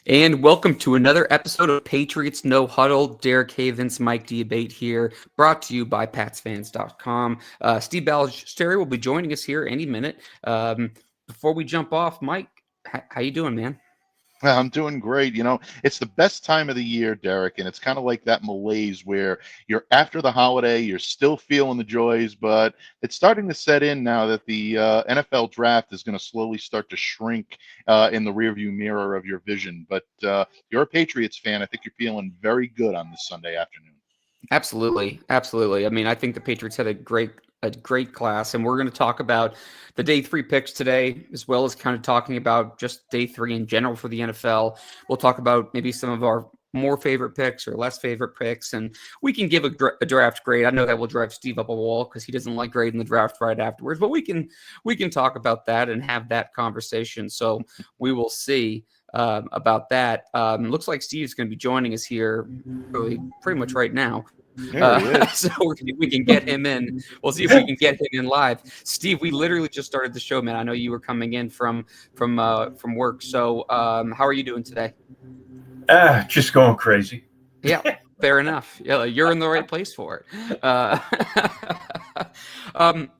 And welcome to another episode of Patriots No Huddle. Derek Havens, Mike Diabate here, brought to you by PatsFans.com. Steve Ballesteri will be joining us here any minute. Before we jump off, Mike, how you doing, man? I'm doing great. It's the best time of the year, Derek, and it's kind of like that malaise where you're after the holiday, you're still feeling the joys, but it's starting to set in now that the NFL draft is going to slowly start to shrink in the rearview mirror of your vision. But you're a Patriots fan. I think you're feeling very good on this Sunday afternoon. Absolutely, absolutely. I mean, I think the Patriots had a great class, and we're going to talk about the day 3 picks today, as well as kind of talking about just day 3 in general for the NFL. We'll talk about maybe some of our more favorite picks or less favorite picks, and we can give a draft grade. I know that will drive Steve up a wall because he doesn't like grading the draft right afterwards, but we can talk about that and have that conversation. So we will see about that. Looks like Steve's going to be joining us here really pretty much right now. There he is. So we can get him in. We'll see if we can get him in live. Steve, we literally just started the show, man. I know you were coming in from work. So how are you doing today? Just going crazy. Yeah, fair enough. Yeah, you're in the right place for it.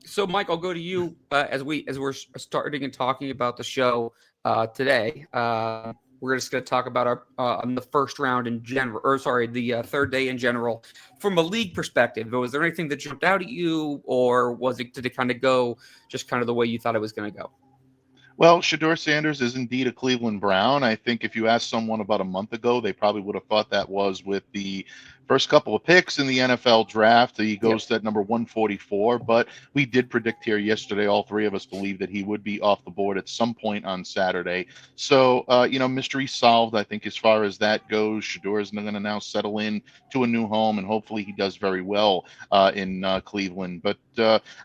So Mike, I'll go to you as we're starting and talking about the show today. We're just going to talk about our on the first round in general, or sorry, the third day in general, from a league perspective. Was there anything that jumped out at you, or did it kind of go just kind of the way you thought it was going to go? Well, Shedeur Sanders is indeed a Cleveland Brown. I think if you asked someone about a month ago, they probably would have thought that was with the first couple of picks in the NFL draft. He goes to that number 144, but we did predict here yesterday, all three of us believed that he would be off the board at some point on Saturday. So, mystery solved, I think, as far as that goes. Shedeur is going to now settle in to a new home, and hopefully he does very well in Cleveland. But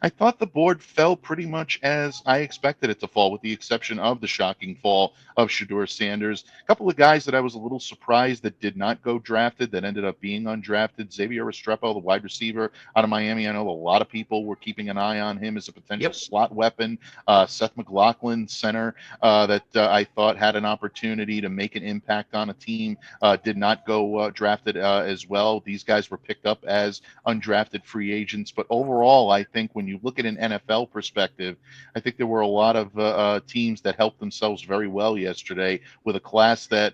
I thought the board fell pretty much as I expected it to fall, with the exception of the shocking fall of Shedeur Sanders. A couple of guys that I was a little surprised that did not go drafted that ended up being undrafted. Xavier Restrepo, the wide receiver out of Miami. I know a lot of people were keeping an eye on him as a potential slot weapon. Seth McLaughlin, center, that I thought had an opportunity to make an impact on a team, did not go drafted as well. These guys were picked up as undrafted free agents. But overall, I think when you look at an NFL perspective, I think there were a lot of teams that helped themselves very well yesterday with a class that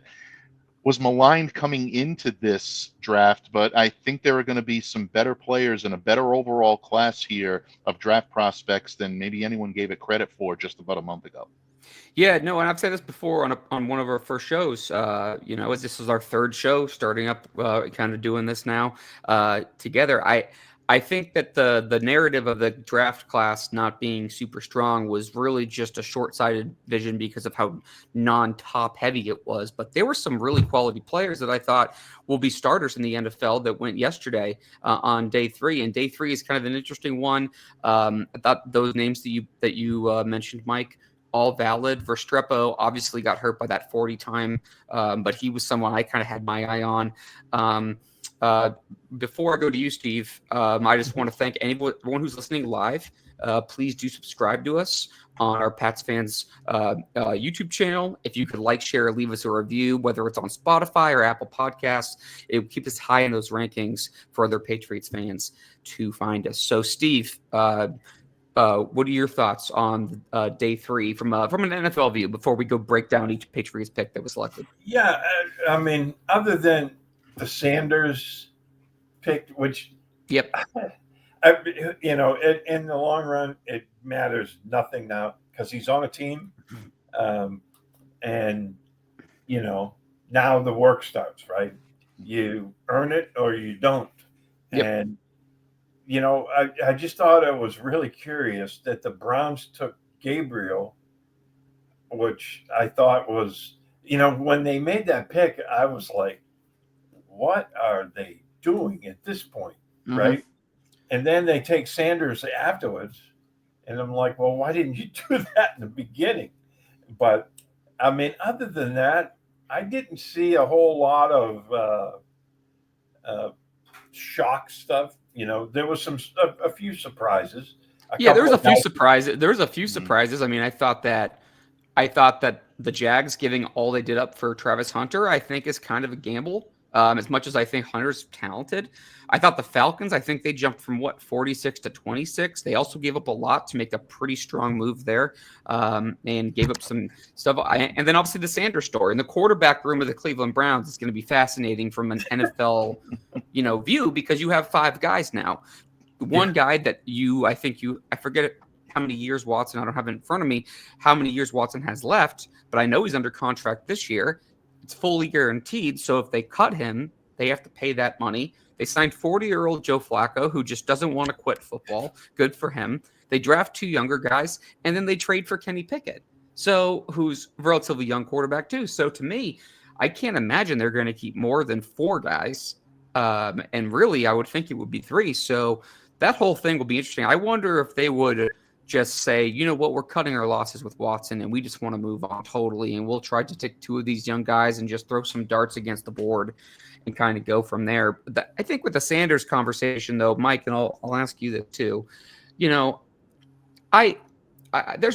was maligned coming into this draft, but I think there are going to be some better players and a better overall class here of draft prospects than maybe anyone gave it credit for just about a month ago. Yeah, no, and I've said this before on one of our first shows. As this is our third show, starting up, kind of doing this now together. I think that the narrative of the draft class not being super strong was really just a short-sighted vision because of how non-top heavy it was. But there were some really quality players that I thought will be starters in the NFL that went yesterday on day 3. And day 3 is kind of an interesting one. I thought those names that you mentioned, Mike, all valid. Restrepo obviously got hurt by that 40 time, but he was someone I kind of had my eye on. Before I go to you, Steve, I just want to thank everyone who's listening live. Please do subscribe to us on our Pats Fans YouTube channel. If you could like, share, leave us a review, whether it's on Spotify or Apple Podcasts, it will keep us high in those rankings for other Patriots fans to find us. So, Steve, what are your thoughts on day 3 from an NFL view before we go break down each Patriots pick that was selected? Yeah, I mean, other than the Sanders pick, which, in the long run, it matters nothing now because he's on a team, and now the work starts. Right, you earn it or you don't, and I just thought it was really curious that the Browns took Gabriel, which I thought was, when they made that pick, I was like, what are they doing at this point? Mm-hmm. Right. And then they take Sanders afterwards. And I'm like, well, why didn't you do that in the beginning? But I mean, other than that, I didn't see a whole lot of shock stuff. There was a few surprises. There was a few surprises. I mean, I thought that the Jags giving all they did up for Travis Hunter, I think, is kind of a gamble. As much as I think Hunter's talented, I thought the Falcons, I think they jumped from 46 to 26. They also gave up a lot to make a pretty strong move there, and gave up some stuff. And then obviously the Sanders story and the quarterback room of the Cleveland Browns is going to be fascinating from an NFL, view, because you have 5 guys now. One guy that I forget how many years Watson, I don't have it in front of me, how many years Watson has left, but I know he's under contract this year. It's fully guaranteed. So if they cut him, they have to pay that money. They signed 40-year-old Joe Flacco, who just doesn't want to quit football. Good for him. They draft 2 younger guys, and then they trade for Kenny Pickett, who's a relatively young quarterback too. So to me, I can't imagine they're going to keep more than 4 guys. And really, I would think it would be 3. So that whole thing will be interesting. I wonder if they would just say, you know what, we're cutting our losses with Watson and we just want to move on totally. And we'll try to take 2 of these young guys and just throw some darts against the board and kind of go from there. But I think with the Sanders conversation, though, Mike, and I'll ask you this too, there's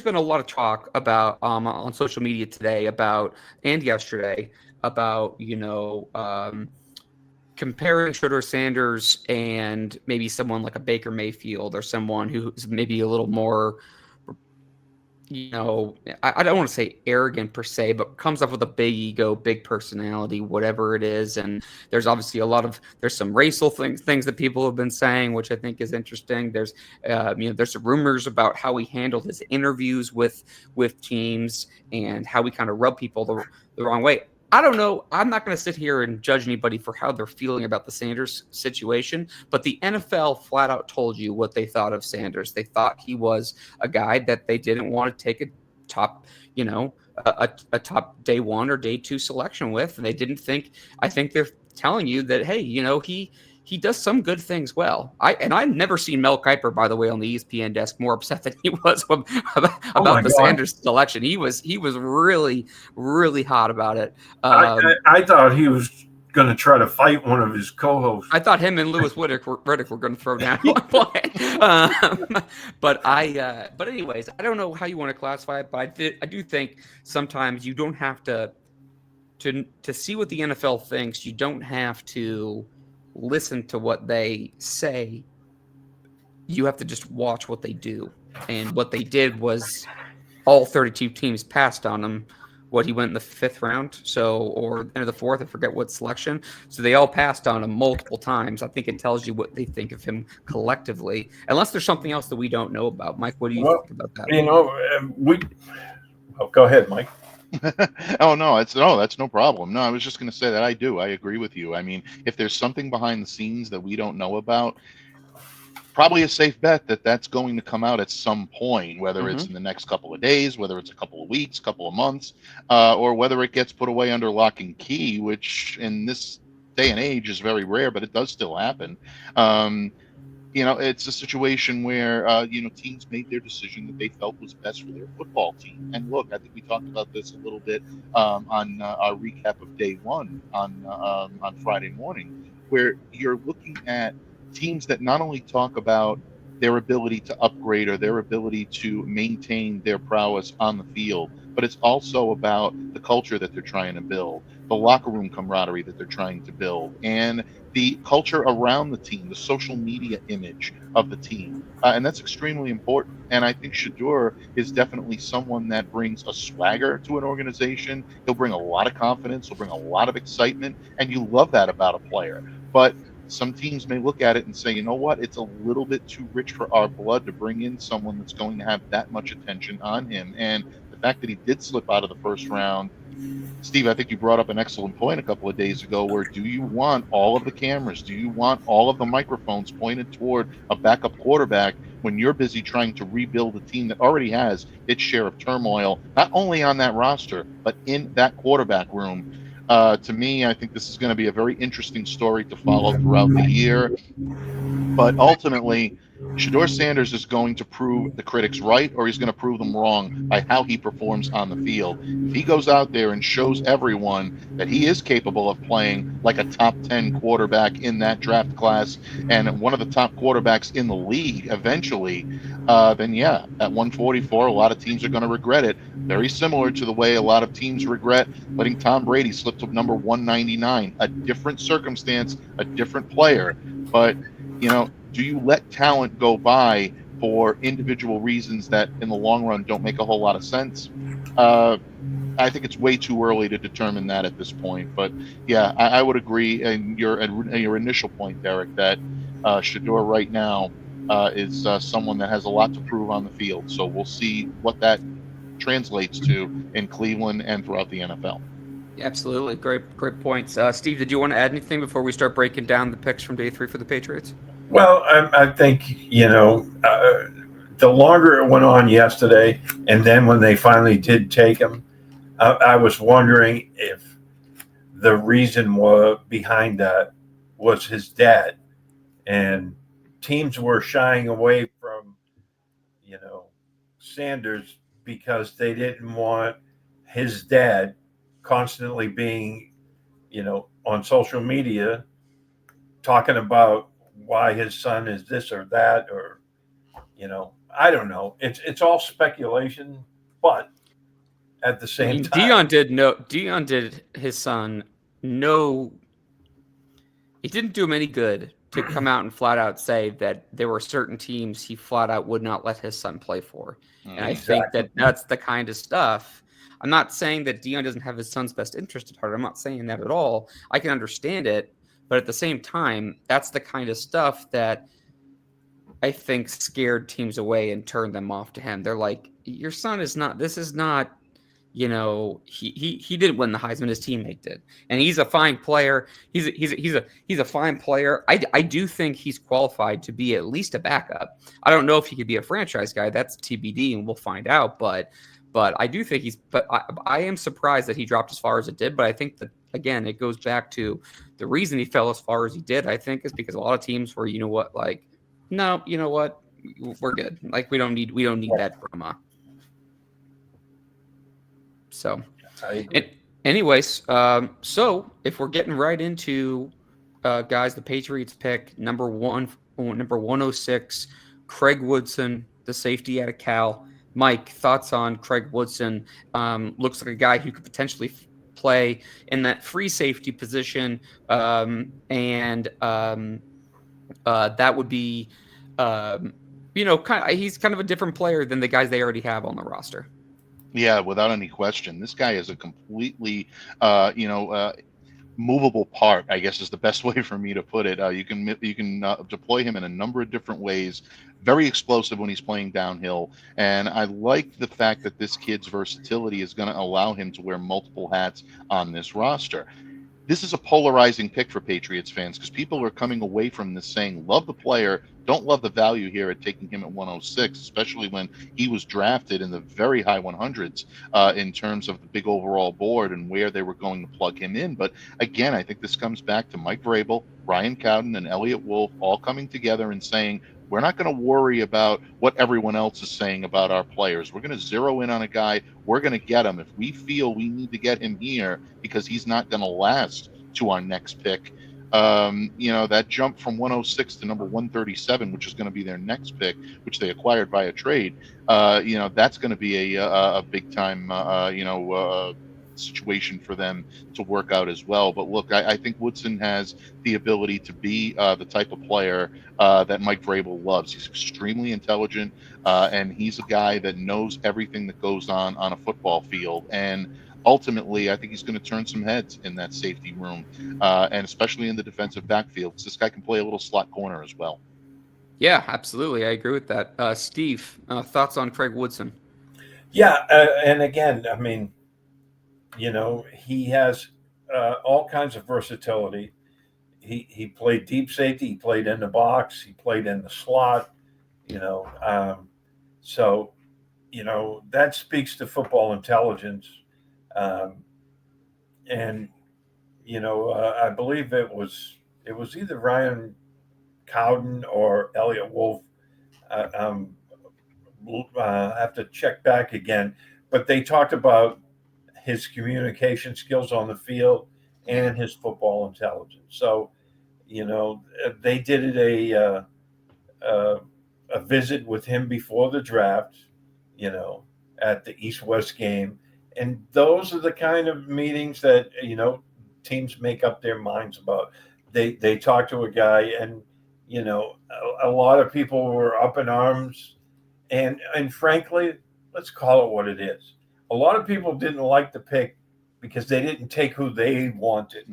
been a lot of talk about on social media today and yesterday about, comparing Shedeur Sanders and maybe someone like a Baker Mayfield or someone who's maybe a little more, I don't want to say arrogant per se, but comes up with a big ego, big personality, whatever it is. And there's obviously there's some racial things that people have been saying, which I think is interesting. There's, there's rumors about how he handled his interviews with teams and how he kind of rubbed people the wrong way. I don't know. I'm not going to sit here and judge anybody for how they're feeling about the Sanders situation, but the NFL flat out told you what they thought of Sanders. They thought he was a guy that they didn't want to take a top, a top day 1 or day 2 selection with. And they didn't think, I think they're telling you that, hey, he does some good things well. I've never seen Mel Kiper, by the way, on the ESPN desk more upset than he was about the Sanders selection. He was really, really hot about it. I thought he was going to try to fight one of his co-hosts. I thought him and Louis Riddick were going to throw down at one point. But anyways, I don't know how you want to classify it, but I do think sometimes you don't have to see what the NFL thinks. You don't have to listen to what they say. You have to just watch what they do. And what they did was all 32 teams passed on him. He went in the 5th round, or into the 4th, I forget what selection. So they all passed on him multiple times. I think it tells you what they think of him collectively, unless there's something else that we don't know about. Mike, what do you think about that? Go ahead, Mike. That's no problem. No, I was just going to say that I agree with you. I mean, if there's something behind the scenes that we don't know about, probably a safe bet that's going to come out at some point, whether it's in the next couple of days, whether it's a couple of weeks, couple of months, or whether it gets put away under lock and key, which in this day and age is very rare, but it does still happen. It's a situation where, teams made their decision that they felt was best for their football team. And look, I think we talked about this a little bit on our recap of day 1 on Friday morning, where you're looking at teams that not only talk about their ability to upgrade or their ability to maintain their prowess on the field, but it's also about the culture that they're trying to build, the locker room camaraderie that they're trying to build, and the culture around the team, the social media image of the team. And that's extremely important. And I think Shedeur is definitely someone that brings a swagger to an organization. He'll bring a lot of confidence. He'll bring a lot of excitement. And you love that about a player. But some teams may look at it and say, you know what, it's a little bit too rich for our blood to bring in someone that's going to have that much attention on him. And the fact that he did slip out of the 1st round, Steve, I think you brought up an excellent point a couple of days ago, where do you want all of the cameras? Do you want all of the microphones pointed toward a backup quarterback when you're busy trying to rebuild a team that already has its share of turmoil, not only on that roster, but in that quarterback room? To me, I think this is going to be a very interesting story to follow throughout the year. But ultimately, Shedeur Sanders is going to prove the critics right, or he's going to prove them wrong by how he performs on the field. If he goes out there and shows everyone that he is capable of playing like a top 10 quarterback in that draft class and one of the top quarterbacks in the league eventually, then yeah, at 144, a lot of teams are going to regret it. Very similar to the way a lot of teams regret letting Tom Brady slip to number 199. A different circumstance, a different player. But, do you let talent go by for individual reasons that in the long run don't make a whole lot of sense? I think it's way too early to determine that at this point. But yeah, I would agree. And your initial point, Derek, that Shedeur right now is someone that has a lot to prove on the field. So we'll see what that translates to in Cleveland and throughout the NFL. Absolutely. Great points. Steve, did you want to add anything before we start breaking down the picks from day 3 for the Patriots? Well, I think, the longer it went on yesterday, and then when they finally did take him, I was wondering if the reason behind that was his dad. And teams were shying away from, Sanders because they didn't want his dad constantly being, on social media talking about why his son is this or that, or, I don't know. It's all speculation, but at the I same mean, time, Dion did his son no. It didn't do him any good to come out and flat out say that there were certain teams he flat out would not let his son play for. And I think exactly. that that's the kind of stuff. I'm not saying that Dion doesn't have his son's best interest at heart. I'm not saying that at all. I can understand it. But at the same time, that's the kind of stuff that I think scared teams away and turned them off to him. They're like, your son is not, this is not, he didn't win the Heisman, his teammate did. And he's a fine player. He's a fine player. I do think he's qualified to be at least a backup. I don't know if he could be a franchise guy. That's TBD, and we'll find out. But I do think I am surprised that he dropped as far as it did. But I think that, again, it goes back to the reason he fell as far as he did, I think, is because a lot of teams were, no, you know what? We're good. Like, we don't need that drama. So, anyways, so if we're getting right into guys, the Patriots pick number 106, Craig Woodson, the safety out of Cal. Mike, thoughts on Craig Woodson? Looks like a guy who could potentially play in that free safety position, and that would be, he's kind of a different player than the guys they already have on the roster. Yeah, without any question. This guy is a completely, movable part, I guess is the best way for me to put it. You can deploy him in a number of different ways. Very explosive when he's playing downhill, and I like the fact that this kid's versatility is going to allow him to wear multiple hats on this roster. This is a polarizing pick for Patriots fans because people are coming away from this saying, love the player, don't love the value here at taking him at 106, especially when he was drafted in the very high 100s in terms of the big overall board and where they were going to plug him in. But again, I think this comes back to Mike Vrabel, Ryan Cowden, and Eliot Wolf all coming together and saying, we're not going to worry about what everyone else is saying about our players. We're going to zero in on a guy. We're going to get him. If we feel we need to get him here because he's not going to last to our next pick, that jump from 106 to number 137, which is going to be their next pick, which they acquired via trade, that's going to be a big time, situation for them to work out as well. But look, I think Woodson has the ability to be the type of player that Mike Vrabel loves. He's extremely intelligent, and he's a guy that knows everything that goes on a football field. And ultimately, I think he's going to turn some heads in that safety room, and especially in the defensive backfield, because this guy can play a little slot corner as well. Yeah, absolutely. I agree with that. Steve, thoughts on Craig Woodson? Yeah, and again, I mean, he has all kinds of versatility. He played deep safety. He played in the box. He played in the slot. So that speaks to football intelligence. And I believe it was either Ryan Cowden or Eliot Wolf I have to check back again, but they talked about his communication skills on the field and his football intelligence. So, they did a visit with him before the draft, at the East-West game. And those are the kind of meetings that, teams make up their minds about. They talk to a guy, and, a lot of people were up in arms. And frankly, let's call it what it is. A lot of people didn't like the pick because they didn't take who they wanted.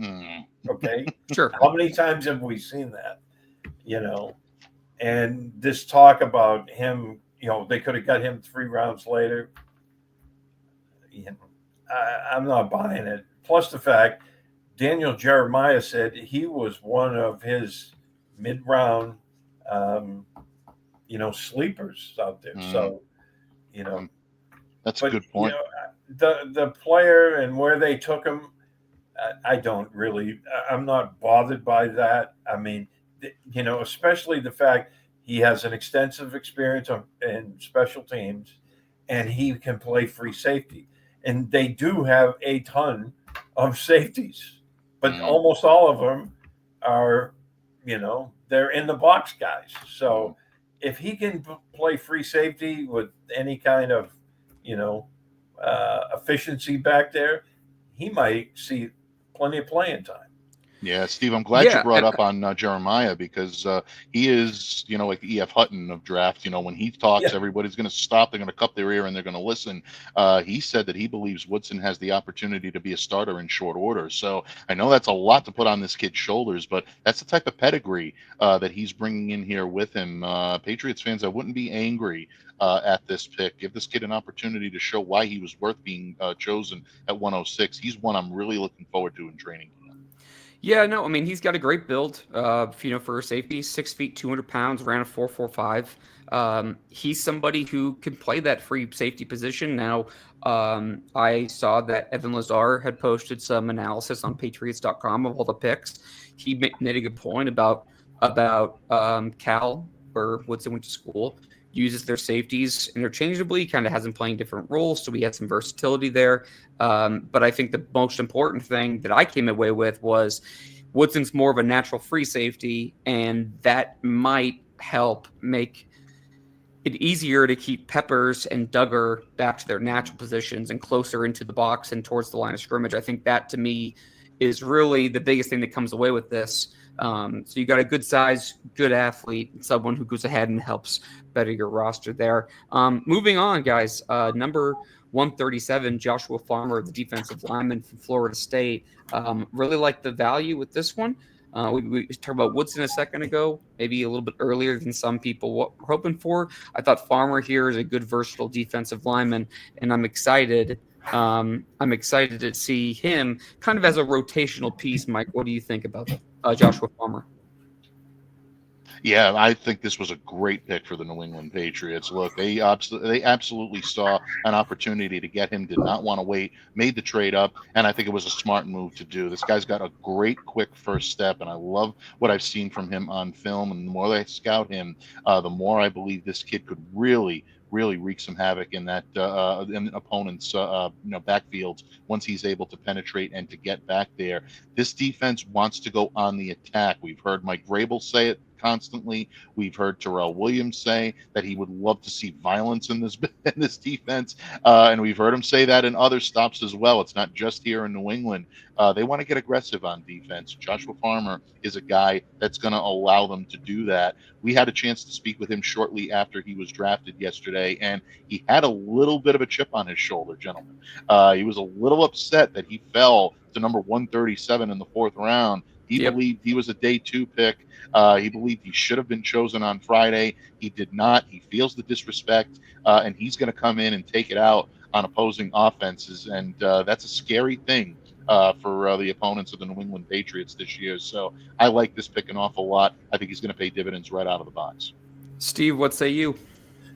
Okay. Sure. How many times have we seen that? And this talk about him, they could have got him 3 rounds later. I'm not buying it. Plus the fact Daniel Jeremiah said he was one of his mid-round, sleepers out there. So, that's a good point. The player and where they took him, I'm not bothered by that. I mean, especially the fact he has an extensive experience in special teams, and he can play free safety. And they do have a ton of safeties, but almost all of them are, they're in the box guys. So if he can play free safety with any kind of, efficiency back there, he might see plenty of playing time. Yeah, Steve, I'm glad you brought up on Jeremiah, because he is, like the E.F. Hutton of draft. When he talks, everybody's going to stop. They're going to cup their ear and they're going to listen. He said that he believes Woodson has the opportunity to be a starter in short order. So I know that's a lot to put on this kid's shoulders, but that's the type of pedigree that he's bringing in here with him. Patriots fans, I wouldn't be angry at this pick. Give this kid an opportunity to show why he was worth being chosen at 106. He's one I'm really looking forward to in training. Yeah, no, I mean, he's got a great build, for a safety, 6 feet, 200 pounds, ran a 4.45. He's somebody who can play that free safety position. Now, I saw that Evan Lazar had posted some analysis on PatsFans.com of all the picks. He made a good point about Cal, where Woodson went to school, uses their safeties interchangeably, kind of has them playing different roles, so we had some versatility there. But I think the most important thing that I came away with was Woodson's more of a natural free safety, and that might help make it easier to keep Peppers and Duggar back to their natural positions and closer into the box and towards the line of scrimmage. I think that, to me, is really the biggest thing that comes away with this. So you got a good size, good athlete, someone who goes ahead and helps better your roster there. Moving on, guys. Number 137, Joshua Farmer, the defensive lineman from Florida State. Really like the value with this one. We talked about Woodson a second ago, maybe a little bit earlier than some people were hoping for. I thought Farmer here is a good, versatile defensive lineman, and I'm excited. I'm excited to see him kind of as a rotational piece. Mike, what do you think about Joshua Farmer? Yeah, I think this was a great pick for the New England Patriots. Look, they absolutely saw an opportunity to get him, did not want to wait, made the trade up, and I think it was a smart move to do. This guy's got a great, quick first step, and I love what I've seen from him on film. And the more I scout him, the more I believe this kid could really wreak some havoc in that in opponent's backfields once he's able to penetrate and to get back there. This defense wants to go on the attack. We've heard Mike Vrabel say it constantly. We've heard Terrell Williams say that he would love to see violence in this defense, and we've heard him say that in other stops as well. It's not just here in New England. They want to get aggressive on defense. Joshua Farmer is a guy that's going to allow them to do that. We had a chance to speak with him shortly after he was drafted yesterday, and he had a little bit of a chip on his shoulder, gentlemen. He was a little upset that he fell to number 137 in the 4th round. He believed he was a day 2 pick. He believed he should have been chosen on Friday. He did not. He feels the disrespect, and he's going to come in and take it out on opposing offenses, and that's a scary thing for the opponents of the New England Patriots this year. So I like this pick an awful lot. I think he's going to pay dividends right out of the box. Steve, what say you?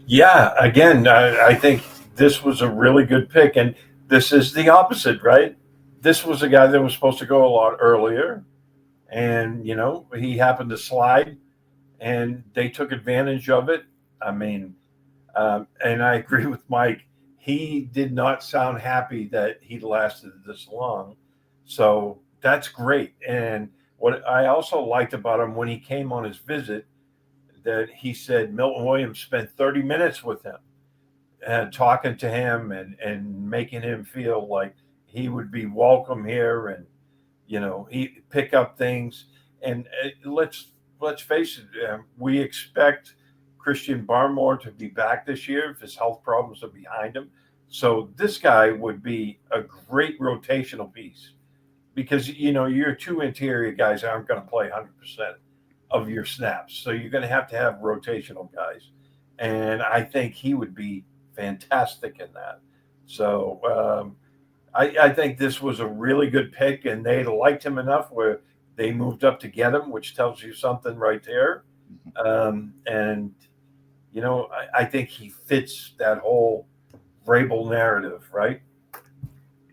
Yeah, again, I think this was a really good pick, and this is the opposite, right? This was a guy that was supposed to go a lot earlier, and he happened to slide, and they took advantage of it. I mean, and I agree with Mike. He did not sound happy that he lasted this long. So that's great. And what I also liked about him when he came on his visit, that he said Milton Williams spent 30 minutes with him and talking to him and making him feel like he would be welcome here, and he pick up things. And let's face it, we expect Christian Barmore to be back this year if his health problems are behind him. So this guy would be a great rotational piece, because your two interior guys aren't going to play 100% of your snaps, so you're going to have rotational guys, and I think he would be fantastic in that. So I think this was a really good pick, and they liked him enough where they moved up to get him, which tells you something right there. And I think he fits that whole Vrabel narrative, right?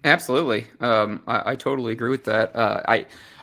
Absolutely. I totally agree with that.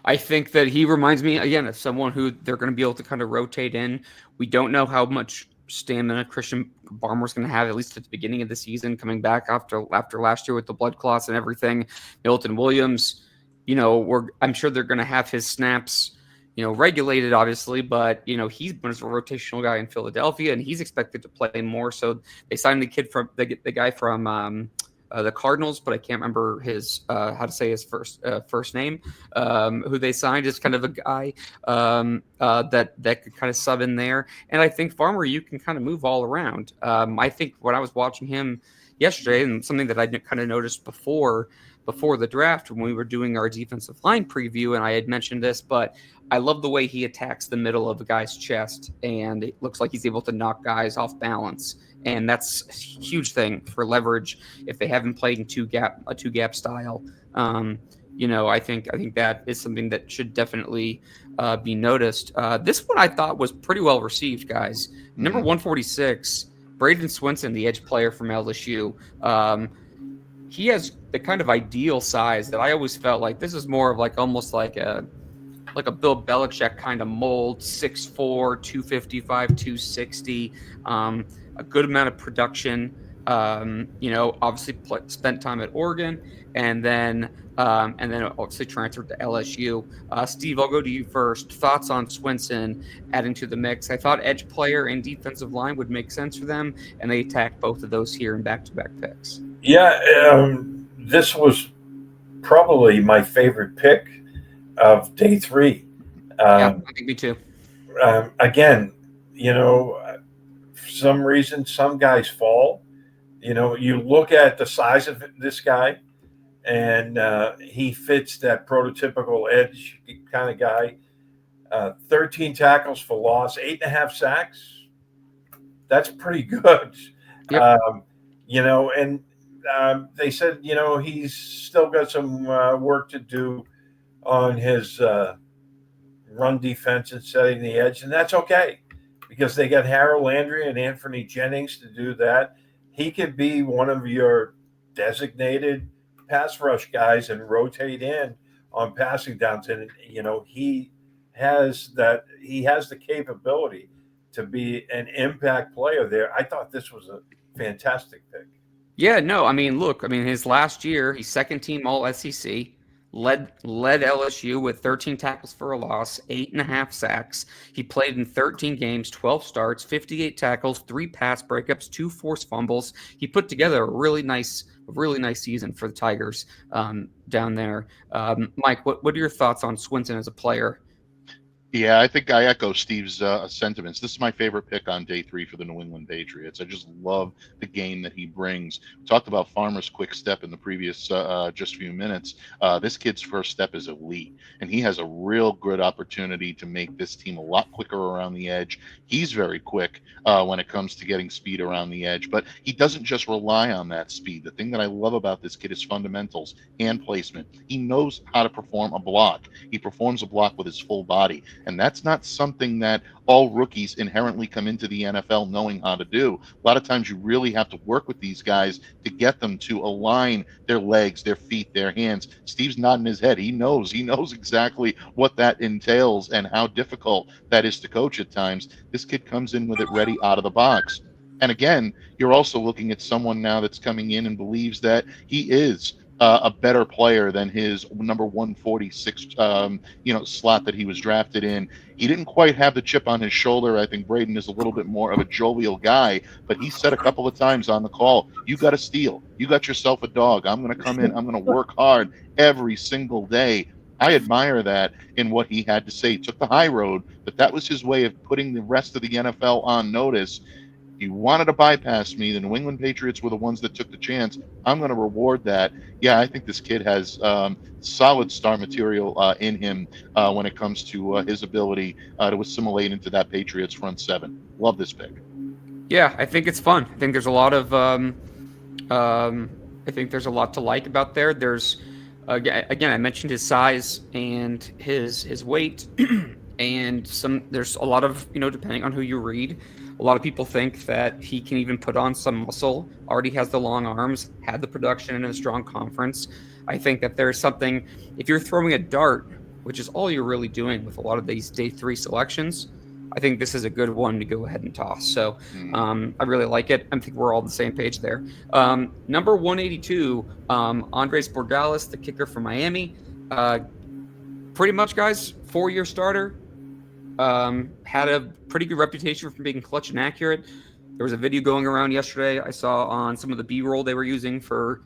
I think that he reminds me, again, of someone who they're going to be able to kind of rotate in. We don't know how much stamina Christian Barmore's going to have, at least at the beginning of the season, coming back after last year with the blood clots and everything. Milton Williams, I'm sure they're going to have his snaps, regulated, obviously, but, he's been a rotational guy in Philadelphia, and he's expected to play more. So they signed the kid from the guy from the Cardinals, but I can't remember his how to say his first name. Who they signed is kind of a guy that could kind of sub in there. And I think Farmer, you can kind of move all around. I think when I was watching him yesterday, and something that I kind of noticed before the draft when we were doing our defensive line preview, and I had mentioned this, but I love the way he attacks the middle of a guy's chest, and it looks like he's able to knock guys off balance. And that's a huge thing for leverage if they haven't played in a two gap style. I think that is something that should definitely be noticed. This one I thought was pretty well received, guys. Number 146, Bradyn Swinson, the edge player from LSU. He has the kind of ideal size that I always felt like this is more of almost like a Bill Belichick kind of mold, 6'4", 255, 260. A good amount of production. Obviously spent time at Oregon, and then obviously transferred to LSU. Steve, I'll go to you first. Thoughts on Swinson adding to the mix? I thought edge player and defensive line would make sense for them, and they attacked both of those here in back-to-back picks. Yeah, this was probably my favorite pick of day 3. Yeah, I think me too. Again, for some reason, some guys fall. You look at the size of this guy, and he fits that prototypical edge kind of guy. 13 tackles for loss, 8.5 sacks. That's pretty good. Yep. And they said, he's still got some work to do on his run defense and setting the edge, and that's okay, because they got Harold Landry and Anthony Jennings to do that. He could be one of your designated pass rush guys and rotate in on passing downs, and he has the capability to be an impact player there. I thought this was a fantastic pick. Yeah, no, his last year, he's second team All SEC. Led LSU with 13 tackles for a loss, 8.5 sacks. He played in 13 games, 12 starts, 58 tackles, 3 pass breakups, 2 forced fumbles. He put together a really nice season for the Tigers down there. Mike, what are your thoughts on Swinson as a player? Yeah, I think I echo Steve's sentiments. This is my favorite pick on day 3 for the New England Patriots. I just love the game that he brings. We talked about Farmer's quick step in the previous just few minutes. This kid's first step is elite, and he has a real good opportunity to make this team a lot quicker around the edge. He's very quick when it comes to getting speed around the edge, but he doesn't just rely on that speed. The thing that I love about this kid is fundamentals, hand placement. He knows how to perform a block. He performs a block with his full body. And that's not something that all rookies inherently come into the NFL knowing how to do. A lot of times you really have to work with these guys to get them to align their legs, their feet, their hands. Steve's nodding his head. He knows exactly what that entails and how difficult that is to coach at times. This kid comes in with it ready out of the box. And again, you're also looking at someone now that's coming in and believes that he is a better player than his number 146, slot that he was drafted in. He didn't quite have the chip on his shoulder. I think Bradyn is a little bit more of a jovial guy, but he said a couple of times on the call, "You got to steal. You got yourself a dog. I'm going to come in. I'm going to work hard every single day." I admire that in what he had to say. He took the high road, but that was his way of putting the rest of the NFL on notice. You wanted to bypass me. The New England Patriots were the ones that took the chance. I'm going to reward that. Yeah, I think this kid has solid star material in him when it comes to his ability to assimilate into that Patriots front seven. Love this pick. Yeah, I think it's fun. I think there's a lot of I think there's a lot to like about there. There's again, I mentioned his size and his weight, and there's a lot of, depending on who you read, a lot of people think that he can even put on some muscle. Already has the long arms, had the production in a strong conference. I think that there's something, if you're throwing a dart, which is all you're really doing with a lot of these day 3 selections, I think this is a good one to go ahead and toss. So I really like it. I think we're all on the same page there. Number 182, Andres Borregales, the kicker from Miami. Pretty much, guys, 4-year starter. Had a pretty good reputation for being clutch and accurate. There was a video going around yesterday I saw on some of the B-roll they were using for,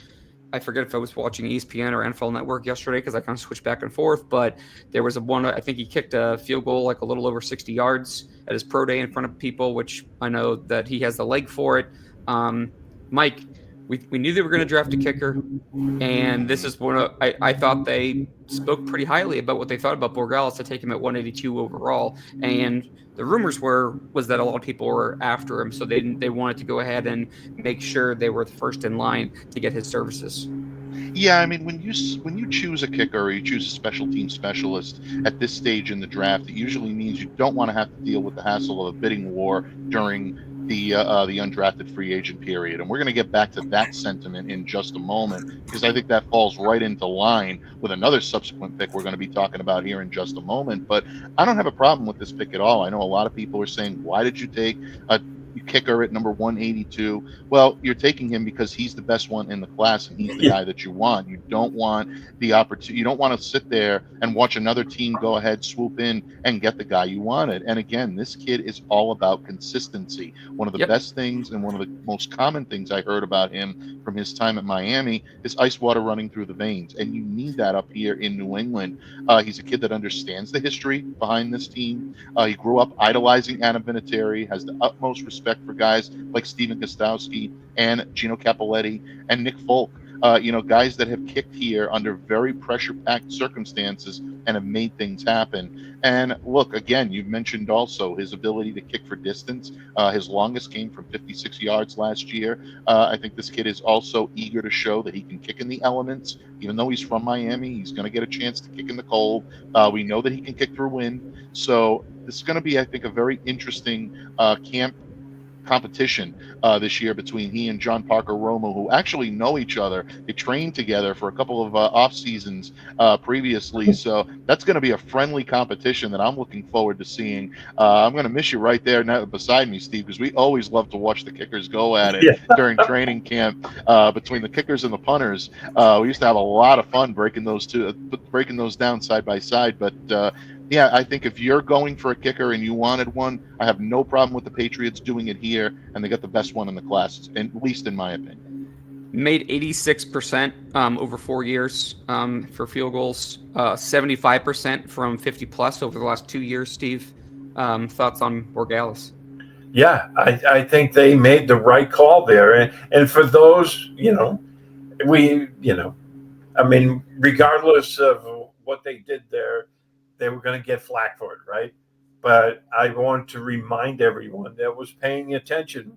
I forget if I was watching ESPN or NFL Network yesterday because I kind of switched back and forth, but there was one, I think he kicked a field goal like a little over 60 yards at his pro day in front of people, which I know that he has the leg for it. Mike, we knew they were going to draft a kicker, and this is one of, I thought they spoke pretty highly about what they thought about Borregales to take him at 182 overall, and the rumors was that a lot of people were after him, so they wanted to go ahead and make sure they were the first in line to get his services. Yeah, I mean, when you choose a kicker or you choose a special team specialist at this stage in the draft, it usually means you don't want to have to deal with the hassle of a bidding war during the undrafted free agent period. And we're going to get back to that sentiment in just a moment, because I think that falls right into line with another subsequent pick we're going to be talking about here in just a moment. But I don't have a problem with this pick at all. I know a lot of people are saying, why did you take a kicker at number 182? Well, you're taking him because he's the best one in the class and he's the guy that you want. You don't want the opportunity. You don't want to sit there and watch another team go ahead, swoop in and get the guy you wanted. And again, this kid is all about consistency. One of the best things and one of the most common things I heard about him from his time at Miami is ice water running through the veins. And you need that up here in New England. He's a kid that understands the history behind this team. He grew up idolizing Adam Vinatieri, has the utmost respect for guys like Steven Gostowski and Gino Cappelletti and Nick Folk, guys that have kicked here under very pressure-packed circumstances and have made things happen. And look, again, you've mentioned also his ability to kick for distance. His longest came from 56 yards last year. I think this kid is also eager to show that he can kick in the elements. Even though he's from Miami, he's going to get a chance to kick in the cold. We know that he can kick through wind. So this is going to be, I think, a very interesting camp competition this year between he and John Parker Romo, who actually know each other. They trained together for a couple of off seasons previously, so that's going to be a friendly competition that I'm looking forward to seeing. I'm going to miss you right there now beside me, Steve, because we always love to watch the kickers go at it during training camp between the kickers and the punters. We used to have a lot of fun breaking those down side by side, but yeah, I think if you're going for a kicker and you wanted one, I have no problem with the Patriots doing it here, and they got the best one in the class, at least in my opinion. Made 86% over 4 years for field goals, 75% from 50-plus over the last 2 years, Steve. Thoughts on Borregales? Yeah, I think they made the right call there. And for those, regardless of what they did there, they were going to get flack for it, right? But I want to remind everyone that was paying attention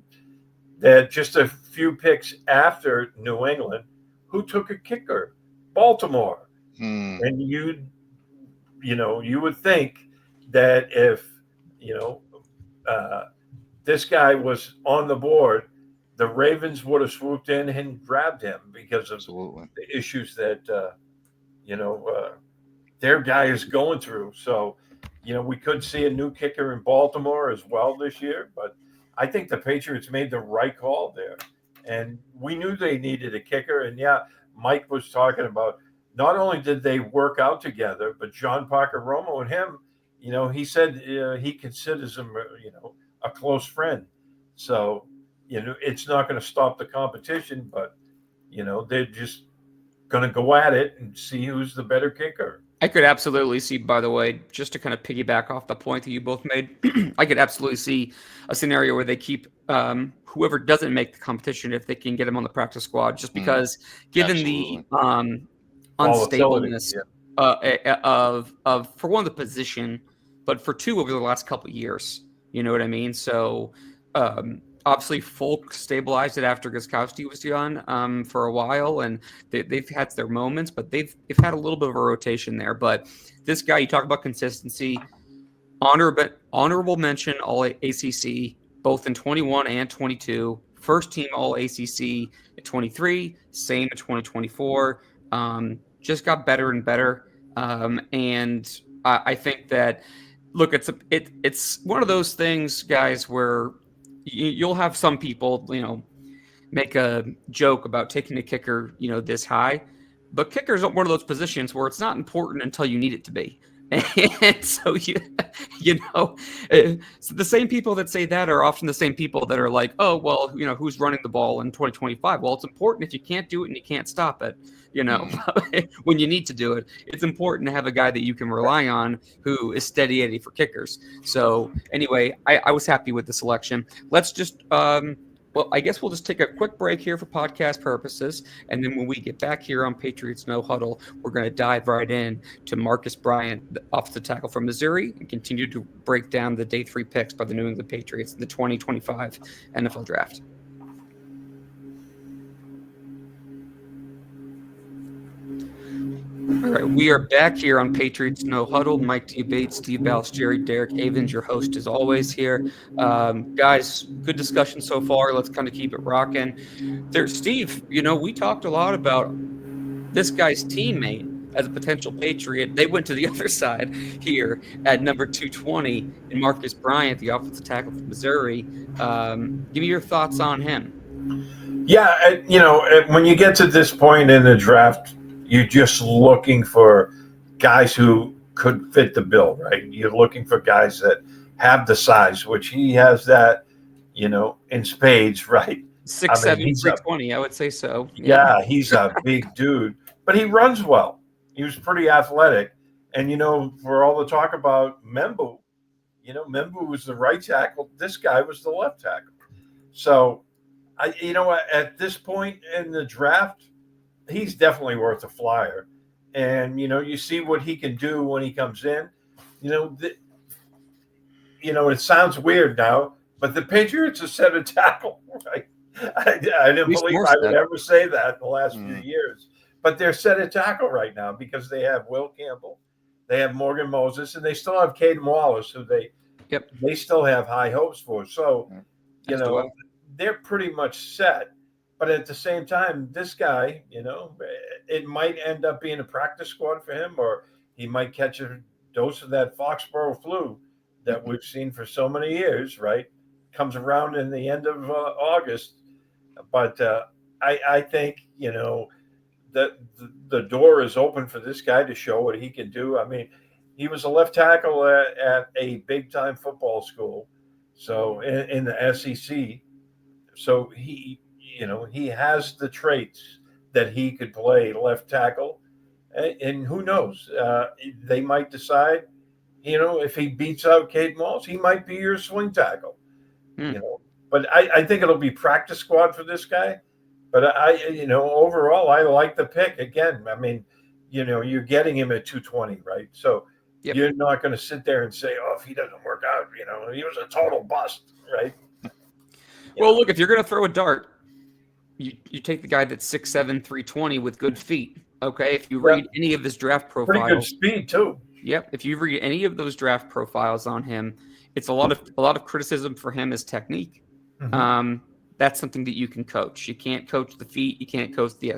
that just a few picks after New England, who took a kicker? Baltimore. And you would think that if, this guy was on the board, the Ravens would have swooped in and grabbed him because of Absolutely. the issues that, their guy is going through. So, we could see a new kicker in Baltimore as well this year, but I think the Patriots made the right call there. And we knew they needed a kicker. And yeah, Mike was talking about not only did they work out together, but John Parker Romo and him, he said he considers him, a close friend. So, it's not going to stop the competition, but, they're just going to go at it and see who's the better kicker. I could absolutely see, by the way, just to kind of piggyback off the point that you both made, I could absolutely see a scenario where they keep whoever doesn't make the competition if they can get him on the practice squad, just because given Absolutely. the unstableness of for one, the position, but for two, over the last couple of years. You know what I mean? So obviously Folk stabilized it after Gostkowski was gone for a while, and they've had their moments, but they've had a little bit of a rotation there. But this guy, you talk about consistency, honorable mention All ACC, both in 21 and 22, first team All ACC at 23, same at 2024. Just got better and better, and I think that, look, it's one of those things, guys, where you'll have some people, make a joke about taking a kicker, this high, but kickers are one of those positions where it's not important until you need it to be. And so, so the same people that say that are often the same people that are like, oh, well, who's running the ball in 2025? Well, it's important if you can't do it and you can't stop it, when you need to do it. It's important to have a guy that you can rely on who is steady Eddie for kickers. So anyway, I was happy with the selection. Let's just, I guess we'll just take a quick break here for podcast purposes. And then when we get back here on Patriots No Huddle, we're going to dive right in to Marcus Bryant, the offensive tackle from Missouri, and continue to break down the day 3 picks by the New England Patriots in the 2025 NFL Draft. All right, we are back here on Patriots No Huddle. Mike T. Bates, Steve Balistrieri, Derek Avens, your host as always here. Guys, good discussion so far. Let's kind of keep it rocking. There, Steve, we talked a lot about this guy's teammate as a potential Patriot. They went to the other side here at number 220 in Marcus Bryant, the offensive tackle from Missouri. Give me your thoughts on him. Yeah, when you get to this point in the draft, you're just looking for guys who could fit the bill, right? You're looking for guys that have the size, which he has that, in spades, right? 6'7", 320, I would say so. Yeah, he's a big dude, but he runs well. He was pretty athletic. And, for all the talk about Membu, Membu was the right tackle. This guy was the left tackle. So, at this point in the draft, he's definitely worth a flyer. And, you see what he can do when he comes in. It sounds weird now, but the Patriots are set a tackle, right? I didn't believe I would ever say that in the last few years. But they're set a tackle right now because they have Will Campbell, they have Morgan Moses, and they still have Caden Wallace, who they still have high hopes for. So, they're pretty much set. But at the same time, this guy, it might end up being a practice squad for him, or he might catch a dose of that Foxborough flu that we've seen for so many years, right? Comes around in the end of August. But I think, that the door is open for this guy to show what he can do. I mean, he was a left tackle at a big-time football school, so in the SEC. So he has the traits that he could play left tackle, and who knows? They might decide, if he beats out Caden Wallace, he might be your swing tackle. But I think it'll be practice squad for this guy. But overall, I like the pick. Again, I mean, you're getting him at 220, right? So you're not going to sit there and say, oh, if he doesn't work out, he was a total bust, right? Well, look, if you're going to throw a dart, you take the guy that's 6'7", 320 with good feet. Okay, if you read any of his draft profile, pretty good speed too. Yep. If you read any of those draft profiles on him, it's a lot of criticism for him as technique. Mhm. That's something that you can coach. You can't coach the feet. You can't coach the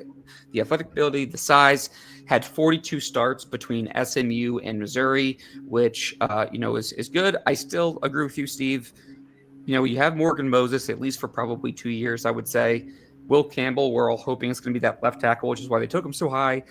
athletic ability, the size. Had 42 starts between SMU and Missouri, which is good. I still agree with you, Steve. You have Morgan Moses at least for probably 2 years, I would say. Will Campbell, we're all hoping it's going to be that left tackle, which is why they took him so high.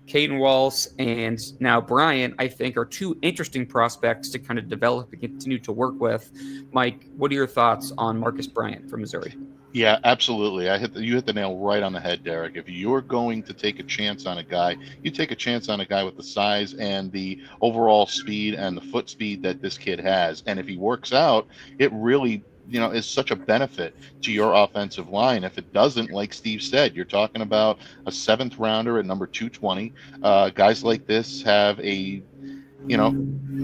Caden Wallace and now Bryant, I think, are two interesting prospects to kind of develop and continue to work with. Mike, what are your thoughts on Marcus Bryant from Missouri? Yeah, absolutely. You hit the nail right on the head, Derek. If you're going to take a chance on a guy, you take a chance on a guy with the size and the overall speed and the foot speed that this kid has. And if he works out, it really, is such a benefit to your offensive line. If it doesn't, like Steve said, you're talking about a 7th rounder at number 220. Guys like this have a,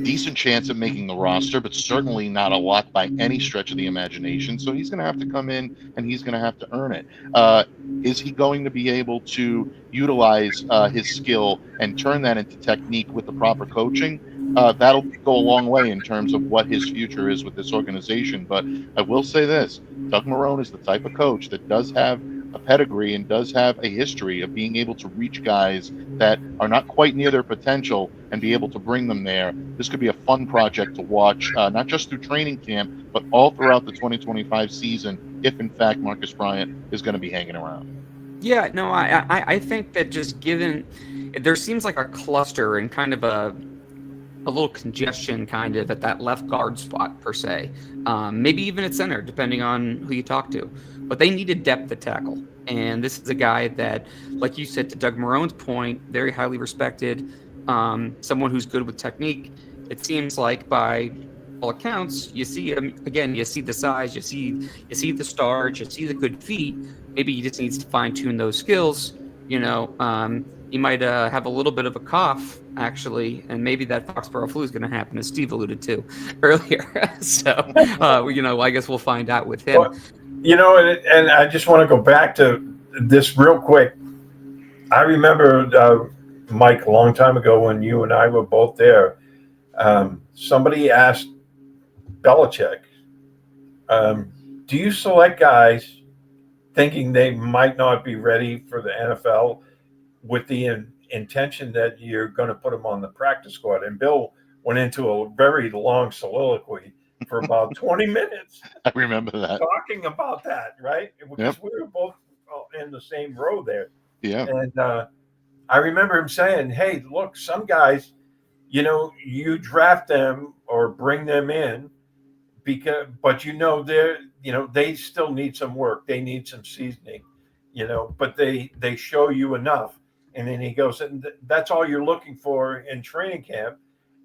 decent chance at making the roster, but certainly not a lot by any stretch of the imagination. So he's going to have to come in and he's going to have to earn it. Is he going to be able to utilize his skill and turn that into technique with the proper coaching? That'll go a long way in terms of what his future is with this organization. But I will say this, Doug Marrone is the type of coach that does have a pedigree and does have a history of being able to reach guys that are not quite near their potential and be able to bring them there. This could be a fun project to watch, not just through training camp, but all throughout the 2025 season, if in fact Marcus Bryant is going to be hanging around. Yeah, no, I think that just given there seems like a cluster and kind of a little congestion kind of at that left guard spot per se, maybe even at center, depending on who you talk to. But they needed depth at tackle. And this is a guy that, like you said, to Doug Marrone's point, very highly respected, someone who's good with technique. It seems like by all accounts, you see him, again, you see the size, you see the stars, you see the good feet. Maybe he just needs to fine-tune those skills. He might have a little bit of a cough, actually, and maybe that Foxborough flu is going to happen, as Steve alluded to earlier. So, I guess we'll find out with him. Well, and I just want to go back to this real quick. I remember, Mike, a long time ago when you and I were both there, somebody asked Belichick, do you select guys thinking they might not be ready for the NFL with the intention that you're going to put them on the practice squad? And Bill went into a very long soliloquy for about 20 minutes. I remember that. Talking about that, right? Because we were both in the same row there. Yeah. And I remember him saying, hey, look, some guys, you draft them or bring them in but they still need some work. They need some seasoning, but they show you enough. And then he goes, and that's all you're looking for in training camp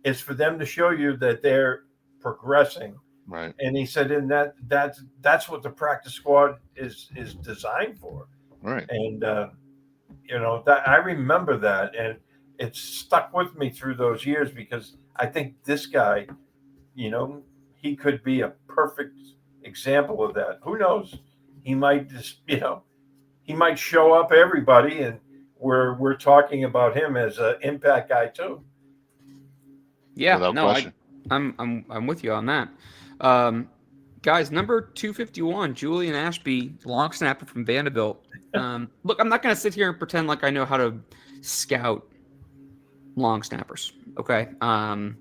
is for them to show you that they're progressing. Right. And he said, and that's what the practice squad is designed for. Right. And, that I remember that, and it stuck with me through those years because I think this guy, he could be a perfect example of that. Who knows? He might just, he might show up everybody, and we're talking about him as an impact guy too. Yeah, without no, question. I'm with you on that. Guys, number 251, Julian Ashby, long snapper from Vanderbilt. Look, I'm not going to sit here and pretend like I know how to scout long snappers. Okay, I'll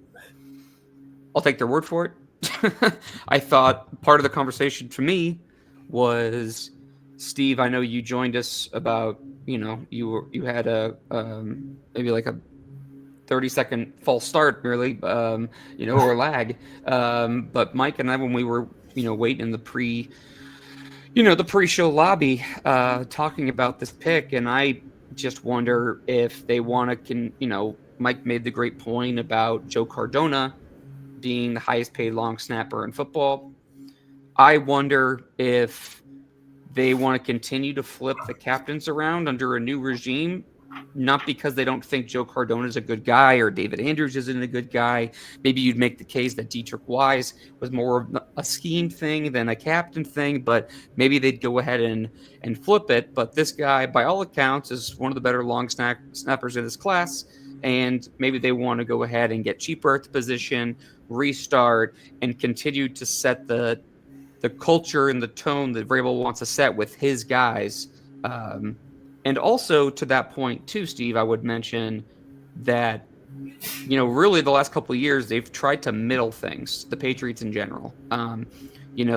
take their word for it. I thought part of the conversation for me was, Steve, I know you joined us about, you had a maybe like a 30-second false start, really, or lag. But Mike and I, when we were, waiting in the pre-show lobby, talking about this pick, and I just wonder if they want to, Mike made the great point about Joe Cardona being the highest paid long snapper in football. I wonder if they want to continue to flip the captains around under a new regime, not because they don't think Joe Cardona is a good guy or David Andrews isn't a good guy. Maybe you'd make the case that Dietrich Wise was more of a scheme thing than a captain thing, but maybe they'd go ahead and flip it. But this guy, by all accounts, is one of the better long snappers in his class. and maybe they want to go ahead and get cheaper at the position, restart, and continue to set the culture and the tone that Vrabel wants to set with his guys. And also to that point too, Steve, I would mention that, really the last couple of years, they've tried to middle things, the Patriots in general. They're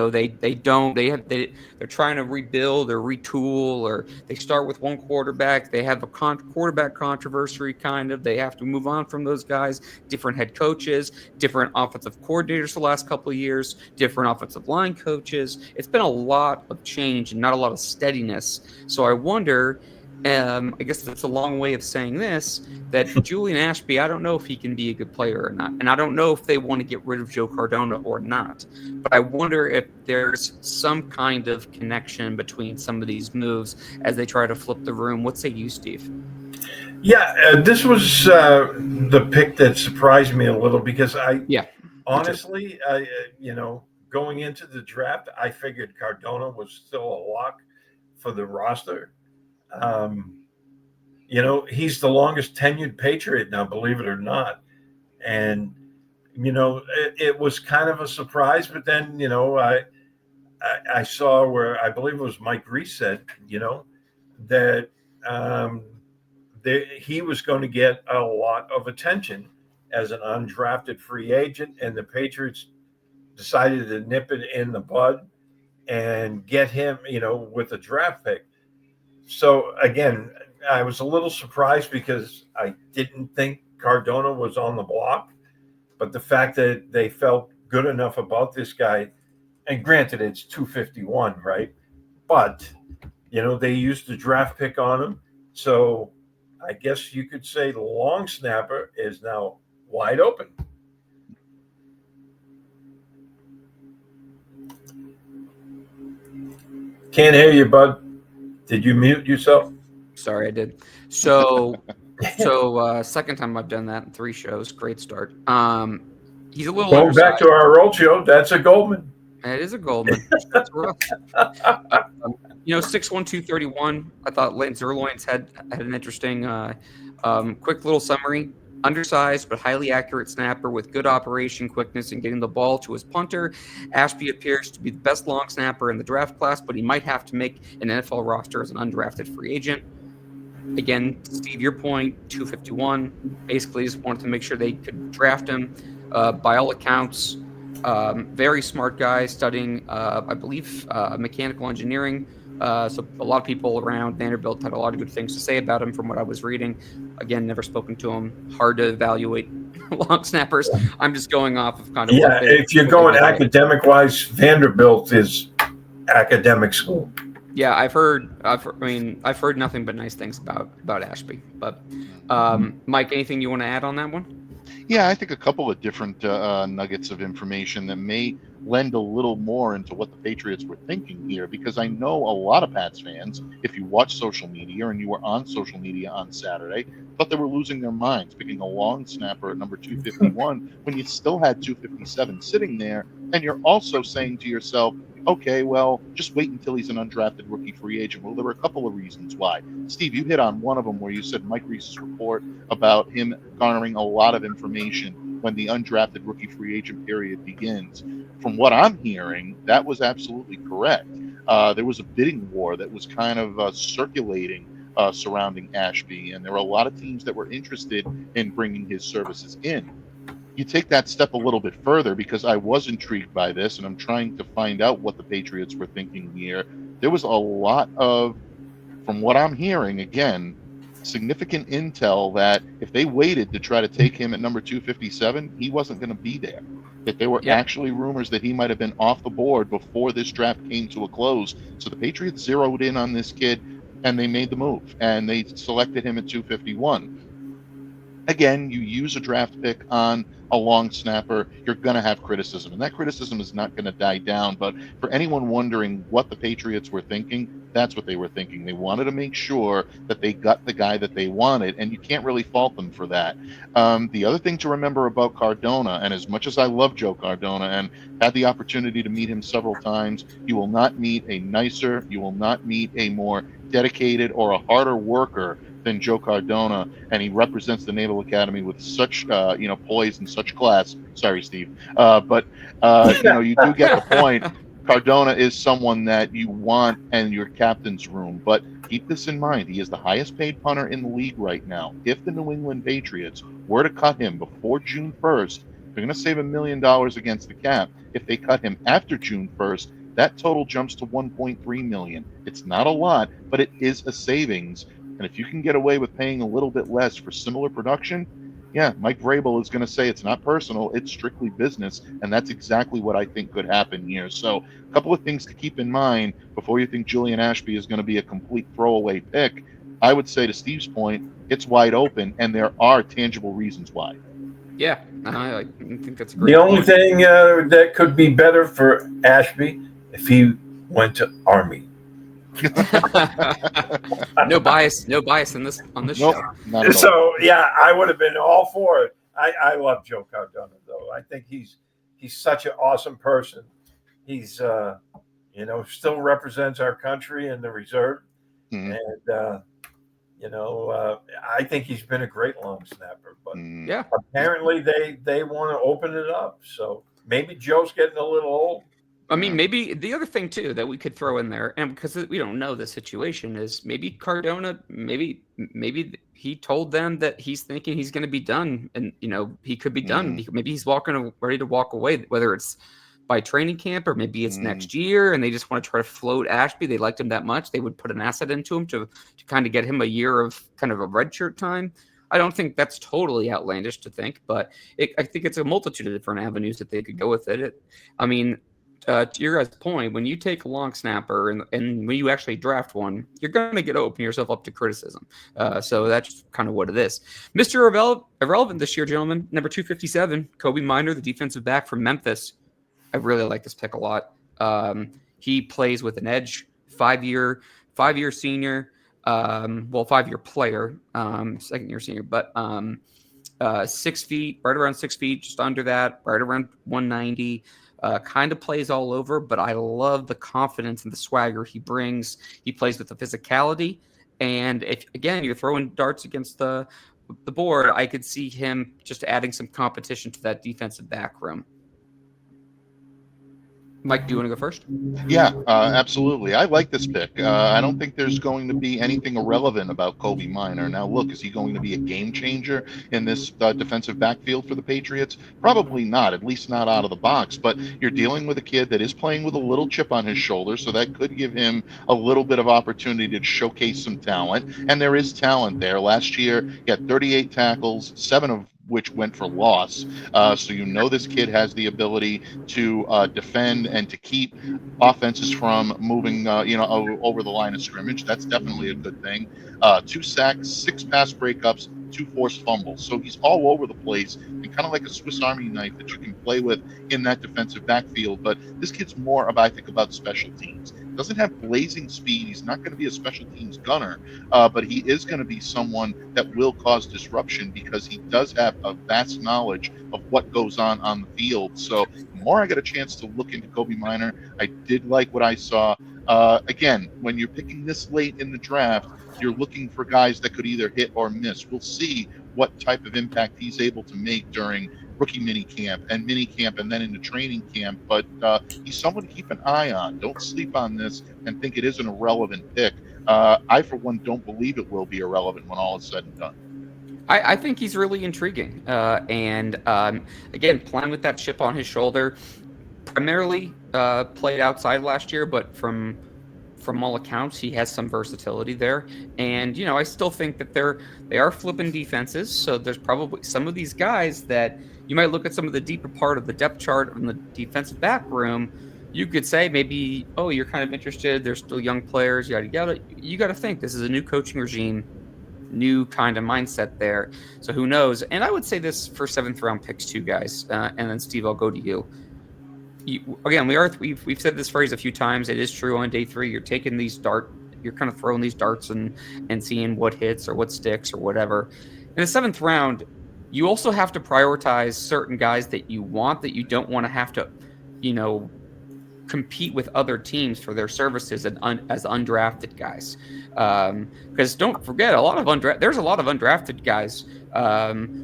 trying to rebuild or retool, or they start with one quarterback. They have a quarterback controversy, kind of. They have to move on from those guys, different head coaches, different offensive coordinators the last couple of years, different offensive line coaches. It's been a lot of change and not a lot of steadiness. So I wonder, I guess that's a long way of saying this, that Julian Ashby, I don't know if he can be a good player or not. And I don't know if they want to get rid of Joe Cardona or not. But I wonder if there's some kind of connection between some of these moves as they try to flip the room. What say you, Steve? Yeah, this was the pick that surprised me a little because honestly, going into the draft, I figured Cardona was still a lock for the roster. He's the longest tenured Patriot now, believe it or not. And, it was kind of a surprise, but then, I saw where I believe it was Mike Reese said, that he was going to get a lot of attention as an undrafted free agent, and the Patriots decided to nip it in the bud and get him, with a draft pick. So again, I was a little surprised because I didn't think Cardona was on the block, but the fact that they felt good enough about this guy, and granted it's 251, right? But, they used the draft pick on him. So I guess you could say the long snapper is now wide open. Can't hear you, bud. Did you mute yourself? Sorry, I did. So second time I've done that in 3 shows. Great start. He's a little going back to our old show. That's a Goldman. It is a Goldman. That's rough. 6'1", 231. I thought Lance Zerloins had an interesting, quick little summary. Undersized but highly accurate snapper with good operation quickness and getting the ball to his punter. Ashby appears to be the best long snapper in the draft class, but he might have to make an NFL roster as an undrafted free agent. Again, Steve, your point, 251. Basically just wanted to make sure they could draft him. By all accounts, very smart guy, studying, I believe, mechanical engineering. So a lot of people around Vanderbilt had a lot of good things to say about him from what I was reading. Again, never spoken to him. Hard to evaluate long snappers. I'm just going off of kind of if you're going academic-wise, Vanderbilt is academic school. Yeah, I've heard nothing but nice things about Ashby. But Mike, anything you want to add on that one? Yeah, I think a couple of different nuggets of information that may lend a little more into what the Patriots were thinking here, because I know a lot of Pats fans, if you watch social media and you were on social media on Saturday, thought they were losing their minds picking a long snapper at number 251 when you still had 257 sitting there, and you're also saying to yourself, okay, well, just wait until he's an undrafted rookie free agent. Well, there were a couple of reasons why. Steve, you hit on one of them where you said Mike Reese's report about him garnering a lot of information when the undrafted rookie free agent period begins. From what I'm hearing, that was absolutely correct. There was a bidding war that was kind of circulating surrounding Ashby, and there were a lot of teams that were interested in bringing his services in. You take that step a little bit further, because I was intrigued by this and I'm trying to find out what the Patriots were thinking here. There was a lot of, from what I'm hearing, again, significant intel that if they waited to try to take him at number 257, he wasn't going to be there. That there were actually rumors that he might have been off the board before this draft came to a close. So the Patriots zeroed in on this kid and they made the move and they selected him at 251. Again, you use a draft pick on a long snapper, you're going to have criticism, and that criticism is not going to die down. But for anyone wondering what the Patriots were thinking, that's what they were thinking. They wanted to make sure that they got the guy that they wanted, and you can't really fault them for that. The other thing to remember about Cardona, and as much as I love Joe Cardona and had the opportunity to meet him several times, you will not meet a nicer, you will not meet a more dedicated or a harder worker than Joe Cardona, and he represents the Naval Academy with such poise and such class. Sorry, Steve, but you do get the point. Cardona is someone that you want in your captain's room, but keep this in mind. He is the highest paid punter in the league right now. If the New England Patriots were to cut him before June 1st, they're going to save $1 million against the cap. If they cut him after June 1st, that total jumps to $1.3 million. It's not a lot, but it is a savings. And if you can get away with paying a little bit less for similar production, yeah, Mike Vrabel is going to say it's not personal, it's strictly business, and that's exactly what I think could happen here. So a couple of things to keep in mind before you think Julian Ashby is going to be a complete throwaway pick. I would say, to Steve's point, it's wide open, and there are tangible reasons why. Yeah, I think that's a great The only point. thing that could be better for Ashby if he went to Army. No bias on this Nope, show. not at all. So yeah, I would have been all for it. I love Joe Cardona though. I think he's such an awesome person. He's still represents our country in the reserve, Mhm. and I think he's been a great long snapper. But Yeah, apparently they want to open it up. So maybe Joe's getting a little old. I mean, maybe the other thing too that we could throw in there, and because we don't know the situation, is maybe Cardona, maybe he told them that he's thinking he's going to be done, and he could be done. Maybe he's ready to walk away, whether it's by training camp or maybe it's next year, and they just want to try to float Ashby. They liked him that much, they would put an asset into him to kind of get him a year of kind of a redshirt time. I don't think that's totally outlandish to think, but I think it's a multitude of different avenues that they could go with it. I mean, to your guys' point, when you take a long snapper and when you actually draft one, you're going to open yourself up to criticism. So that's kind of what it is. Mr. Irrelevant this year, gentlemen, number 257, Kobee Minor, the defensive back from Memphis. I really like this pick a lot. He plays with an edge, 5-year senior, 5-year player, second-year senior, but 6 feet, right around 6 feet, just under that, right around 190. Kind of plays all over, but I love the confidence and the swagger he brings. He plays with the physicality, and if again you're throwing darts against the board, I could see him just adding some competition to that defensive back room. Mike, do you want to go first? Yeah, absolutely. I like this pick. I don't think there's going to be anything irrelevant about Kobee Minor. Now, look, is he going to be a game changer in this defensive backfield for the Patriots? Probably not, at least not out of the box. But you're dealing with a kid that is playing with a little chip on his shoulder, so that could give him a little bit of opportunity to showcase some talent. And there is talent there. Last year, he had 38 tackles, 7 of which went for loss. So this kid has the ability to defend and to keep offenses from moving, over the line of scrimmage. That's definitely a good thing. 2 sacks, 6 pass breakups, 2 forced fumbles. So he's all over the place and kind of like a Swiss Army knife that you can play with in that defensive backfield. But this kid's more I think about special teams. Doesn't have blazing speed. He's not going to be a special teams gunner, but he is going to be someone that will cause disruption because he does have a vast knowledge of what goes on the field. So the more I got a chance to look into Kobee Minor, I did like what I saw. Again, when you're picking this late in the draft, you're looking for guys that could either hit or miss. We'll see what type of impact he's able to make during rookie mini camp and then into training camp. But he's someone to keep an eye on. Don't sleep on this and think it is an irrelevant pick. I, for one, don't believe it will be irrelevant when all is said and done. I think he's really intriguing. And again, playing with that chip on his shoulder, primarily played outside last year, but from all accounts, he has some versatility there. And, I still think that they are flipping defenses. So there's probably some of these guys that you might look at some of the deeper part of the depth chart in the defensive back room. You could say maybe, oh, you're kind of interested. They're still young players. You got to think this is a new coaching regime, new kind of mindset there. So who knows? And I would say this for 7th round picks too, guys. And then Steve, I'll go to you. Again, we've said this phrase a few times. It is true on day 3. You're taking these you're kind of throwing these darts and seeing what hits or what sticks or whatever. In the 7th round, you also have to prioritize certain guys that you want, that you don't want to have to, compete with other teams for their services as undrafted guys. Because don't forget, there's a lot of undrafted guys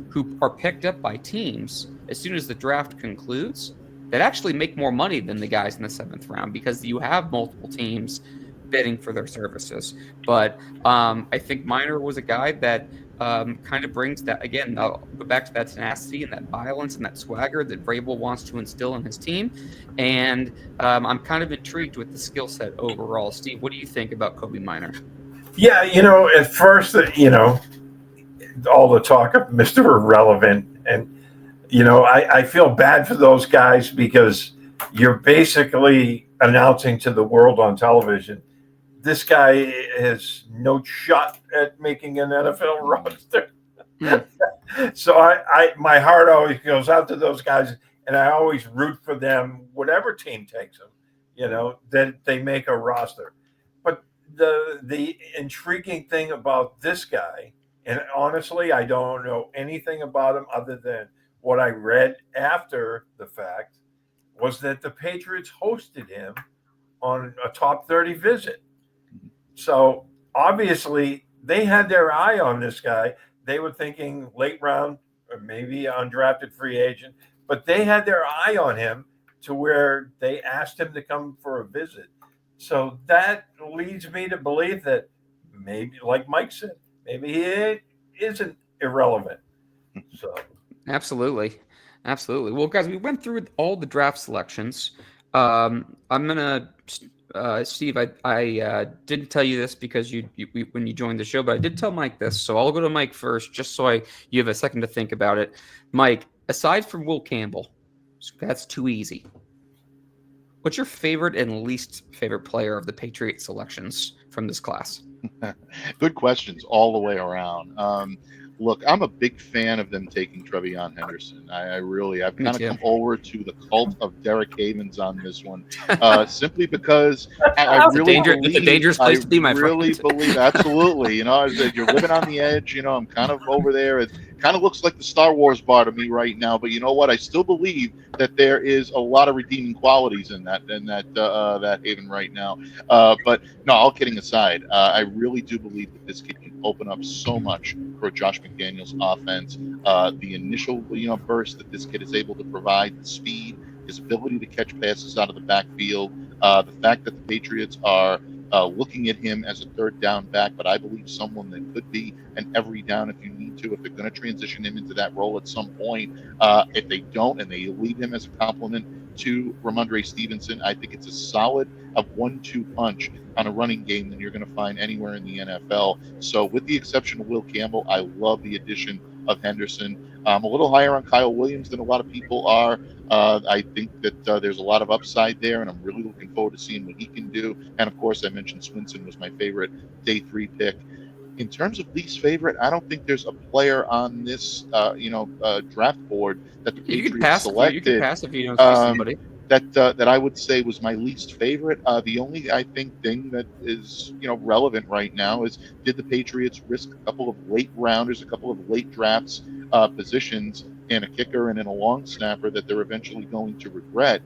who are picked up by teams as soon as the draft concludes that actually make more money than the guys in the 7th round because you have multiple teams bidding for their services. But I think Minor was a guy that kind of brings that, again, I'll go back to that tenacity and that violence and that swagger that Vrabel wants to instill in his team. And I'm kind of intrigued with the skill set overall. Steve, what do you think about Kobee Minor? Yeah, at first, all the talk of Mr. Irrelevant. And, I feel bad for those guys because you're basically announcing to the world on television, this guy has no shot at making an NFL roster. So my heart always goes out to those guys, and I always root for them, whatever team takes them, that they make a roster. But the intriguing thing about this guy, and honestly, I don't know anything about him other than what I read after the fact, was that the Patriots hosted him on a top 30 visit. So obviously they had their eye on this guy. They were thinking late round or maybe an undrafted free agent, but they had their eye on him to where they asked him to come for a visit. So that leads me to believe that maybe, like Mike said, maybe he isn't irrelevant. So Absolutely. Well, guys, we went through all the draft selections. I'm gonna, Steve. I didn't tell you this because when you joined the show, but I did tell Mike this. So I'll go to Mike first, just so you have a second to think about it. Mike, aside from Will Campbell, that's too easy. What's your favorite and least favorite player of the Patriot selections from this class? Good questions all the way around. Look, I'm a big fan of them taking Trevion Henderson. I've kind of come over to the cult of Derek Havens on this one, simply because I really believe. It's a dangerous place to be, my friend. I really believe, absolutely. You're living on the edge. I'm kind of over there. It kind of looks like the Star Wars bar to me right now. But you know what? I still believe that there is a lot of redeeming qualities in that Haven right now. But no, all kidding aside, I really do believe that this kid can open up so much for Josh McDaniels' offense. The initial burst that this kid is able to provide, the speed, his ability to catch passes out of the backfield, the fact that the Patriots are looking at him as a third down back, but I believe someone that could be an every down if you need to, if they're going to transition him into that role at some point. If they don't and they leave him as a complement to Ramondre Stevenson, I think it's a solid 1-2 punch on a running game that you're going to find anywhere in the NFL. So with the exception of Will Campbell, I love the addition of Henderson. I'm a little higher on Kyle Williams than a lot of people are. I think that there's a lot of upside there, and I'm really looking forward to seeing what he can do. And of course, I mentioned Swinson was my favorite day 3 pick. In terms of least favorite, I don't think there's a player on this draft board that the Patriots selected. You can pass if you don't see somebody. That I would say was my least favorite. The only, I think, thing that is relevant right now is, did the Patriots risk a couple of late rounders, a couple of late drafts positions, and a kicker and in a long snapper that they're eventually going to regret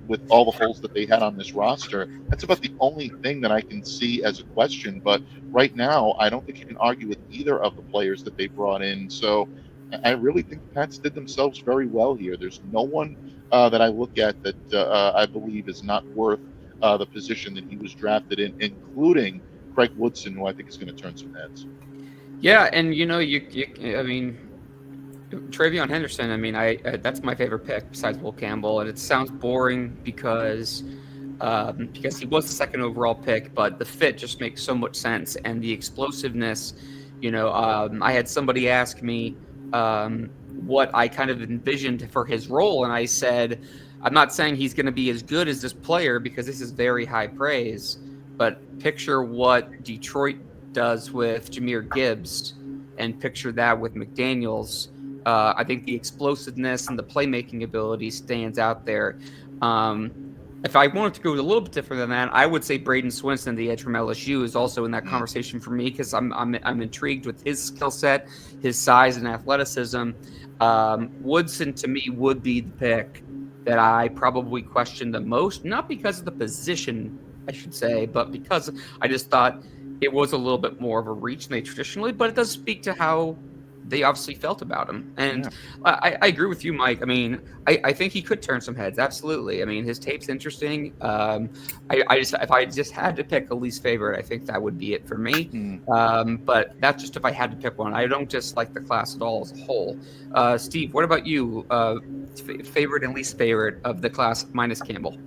with all the holes that they had on this roster? That's about the only thing that I can see as a question. But right now, I don't think you can argue with either of the players that they brought in. So I really think the Pats did themselves very well here. There's no one that I look at that I believe is not worth the position that he was drafted in, including Craig Woodson, who I think is going to turn some heads. Yeah, and I mean, Trevion Henderson, I mean, that's my favorite pick besides Will Campbell, and it sounds boring because he was the second overall pick, but the fit just makes so much sense, and the explosiveness. I had somebody ask me what I kind of envisioned for his role, and I said, I'm not saying he's going to be as good as this player because this is very high praise, but picture what Detroit does with Jahmyr Gibbs and picture that with McDaniels. I think the explosiveness and the playmaking ability stands out there. If I wanted to go a little bit different than that, I would say Bradyn Swinson, the edge from LSU, is also in that conversation for me because I'm intrigued with his skill set, his size and athleticism. Woodson to me would be the pick that I probably questioned the most, not because of the position, I should say, but because I just thought it was a little bit more of a reach than they traditionally, but it does speak to how they obviously felt about him. And Yeah. I agree with you, Mike. I mean, I think he could turn some heads. Absolutely. I mean, his tape's interesting. I just, if I just had to pick a least favorite, I think that would be it for me. Mm. But that's just if I had to pick one. I don't dislike the class at all as a whole. Steve, what about you? Favorite and least favorite of the class minus Campbell?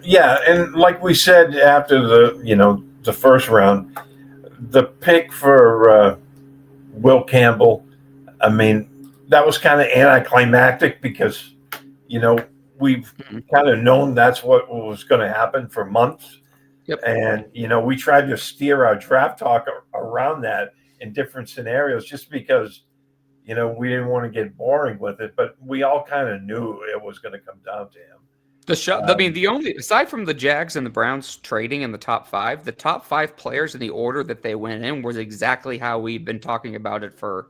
Yeah, and like we said after the first round, the pick for Will Campbell, I mean, that was kind of anticlimactic because we've Mhm. kind of known that's what was going to happen for months. Yep. And we tried to steer our draft talk around that in different scenarios just because we didn't want to get boring with it, but we all kind of knew it was going to come down to him. I mean, the only, aside from the Jags and the Browns trading in the top 5, the top 5 players in the order that they went in was exactly how we've been talking about it for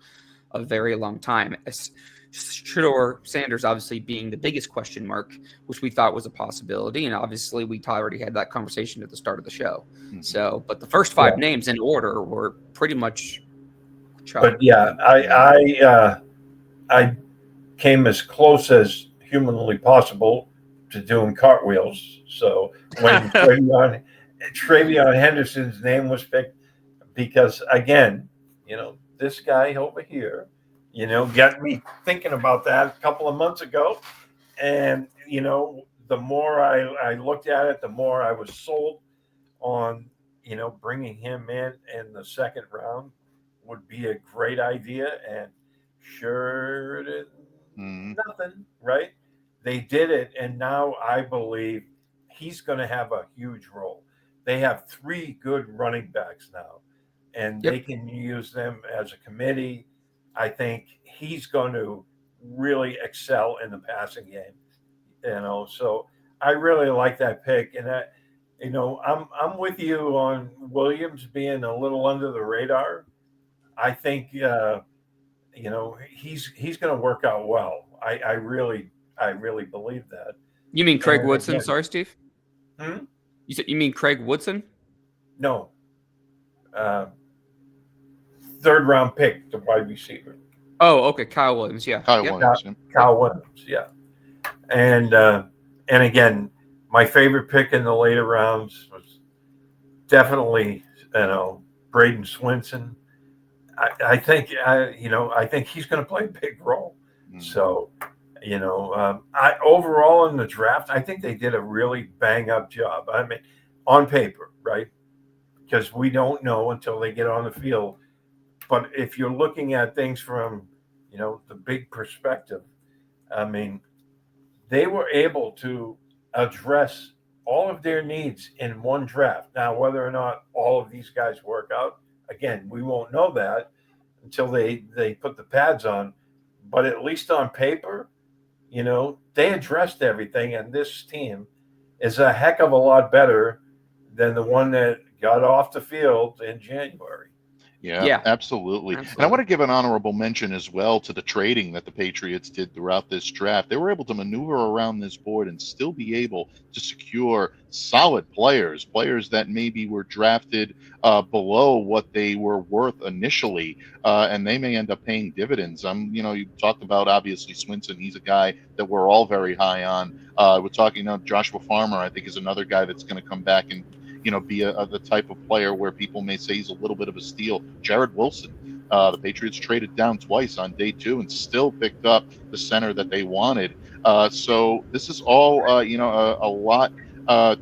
a very long time. Shedeur Sanders obviously being the biggest question mark, which we thought was a possibility, and obviously we already had that conversation at the start of the show. Mhm. So, but the first 5 names in order were pretty much chalk. But yeah, I came as close as humanly possible to doing cartwheels. So when Travion Henderson's name was picked, because again, this guy over here, got me thinking about that a couple of months ago. And, the more I looked at it, the more I was sold on, bringing him in the second round would be a great idea. And sure it is nothing, right? They did it. And now I believe he's going to have a huge role. They have 3 good running backs now, and they can use them as a committee. I think he's going to really excel in the passing game. So I really like that pick, and I'm with you on Williams being a little under the radar. I think he's going to work out well. I really believe that. You mean Craig And Woodson? again, Sorry, Steve. You mean Craig Woodson? No. Third round pick, the wide receiver. Oh, okay, Kyle Williams. Yeah, Kyle Williams. Kyle Williams. Yeah. And again, my favorite pick in the later rounds was definitely Bradyn Swinson. I think he's going to play a big role. Mm-hmm. So I overall in the draft, I think they did a really bang up job. I mean, on paper, right? Because we don't know until they get on the field. But if you're looking at things from the big perspective, I mean, they were able to address all of their needs in one draft. Now, whether or not all of these guys work out, again, we won't know that until they put the pads on. But at least on paper, they addressed everything, and this team is a heck of a lot better than the one that got off the field in January. Yeah, absolutely. And I want to give an honorable mention as well to the trading that the Patriots did throughout this draft. They were able to maneuver around this board and still be able to secure solid players that maybe were drafted below what they were worth initially, and they may end up paying dividends. You talked about obviously Swinson. He's a guy that we're all very high on. We're talking Joshua Farmer, I think, is another guy that's going to come back and be the type of player where people may say he's a little bit of a steal. Jared Wilson, the Patriots traded down twice on day 2 and still picked up the center that they wanted. So this is all, a lot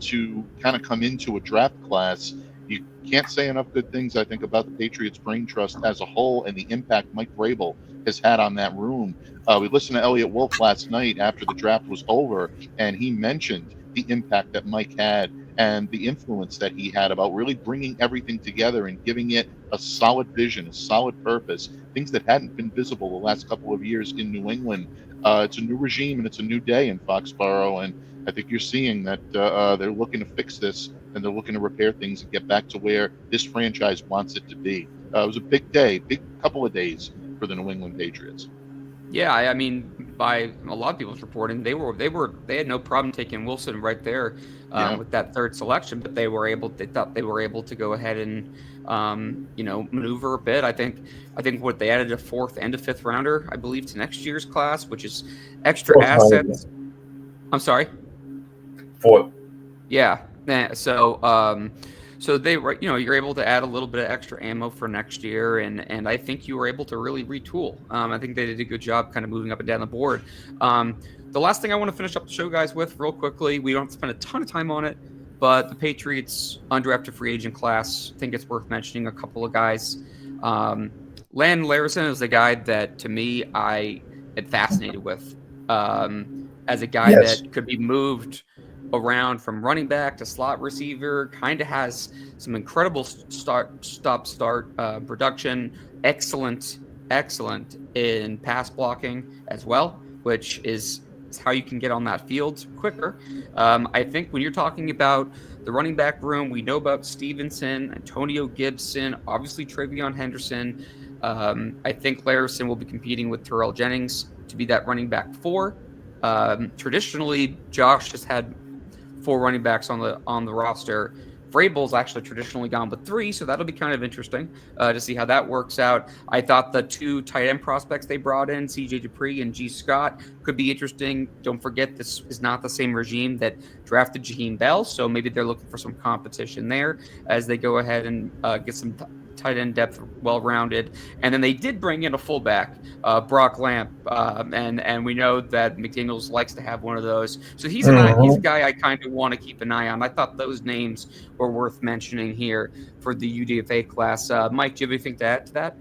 to kind of come into a draft class. You can't say enough good things, I think, about the Patriots brain trust as a whole and the impact Mike Vrabel has had on that room. We listened to Eliot Wolf last night after the draft was over, and he mentioned the impact that Mike had and the influence that he had about really bringing everything together and giving it a solid vision, a solid purpose, things that hadn't been visible the last couple of years in New England. It's a new regime and it's a new day in Foxborough, and I think you're seeing that they're looking to fix this and they're looking to repair things and get back to where this franchise wants it to be. It was a big day, big couple of days for the New England Patriots. Yeah, I mean, by a lot of people's reporting, they had no problem taking Wilson right there with that third selection, but they thought they were able to go ahead and maneuver a bit. I think what they added a fourth and a fifth rounder, I believe, to next year's class, which is extra assets. I'm sorry. Fourth. Yeah. So they were, you're able to add a little bit of extra ammo for next year, and I think you were able to really retool. I think they did a good job kind of moving up and down the board. The last thing I want to finish up the show, guys, with real quickly, we don't have to spend a ton of time on it, but the Patriots undrafted free agent class, I think it's worth mentioning a couple of guys. Landon Larison is a guy that, to me, I am fascinated with as a guy that could be moved around from running back to slot receiver, kind of has some incredible stop-start production, excellent in pass blocking as well, which is how you can get on that field quicker. I think when you're talking about the running back room, we know about Stevenson, Antonio Gibson, obviously Travion Henderson. I think Larison will be competing with Terrell Jennings to be that running back 4. Traditionally, Josh has had 4 running backs on the roster. Vrabel's actually traditionally gone with 3, so that'll be kind of interesting to see how that works out. I thought the 2 tight end prospects they brought in, CJ Dupree and G. Scott, could be interesting. Don't forget, this is not the same regime that drafted Jaheim Bell, so maybe they're looking for some competition there as they go ahead and get some tight end depth well-rounded. And then they did bring in a fullback, Brock Lamp, and we know that McDaniels likes to have one of those. So he's a guy I kind of want to keep an eye on. I thought those names were worth mentioning here for the UDFA class. Mike, do you have anything to add to that?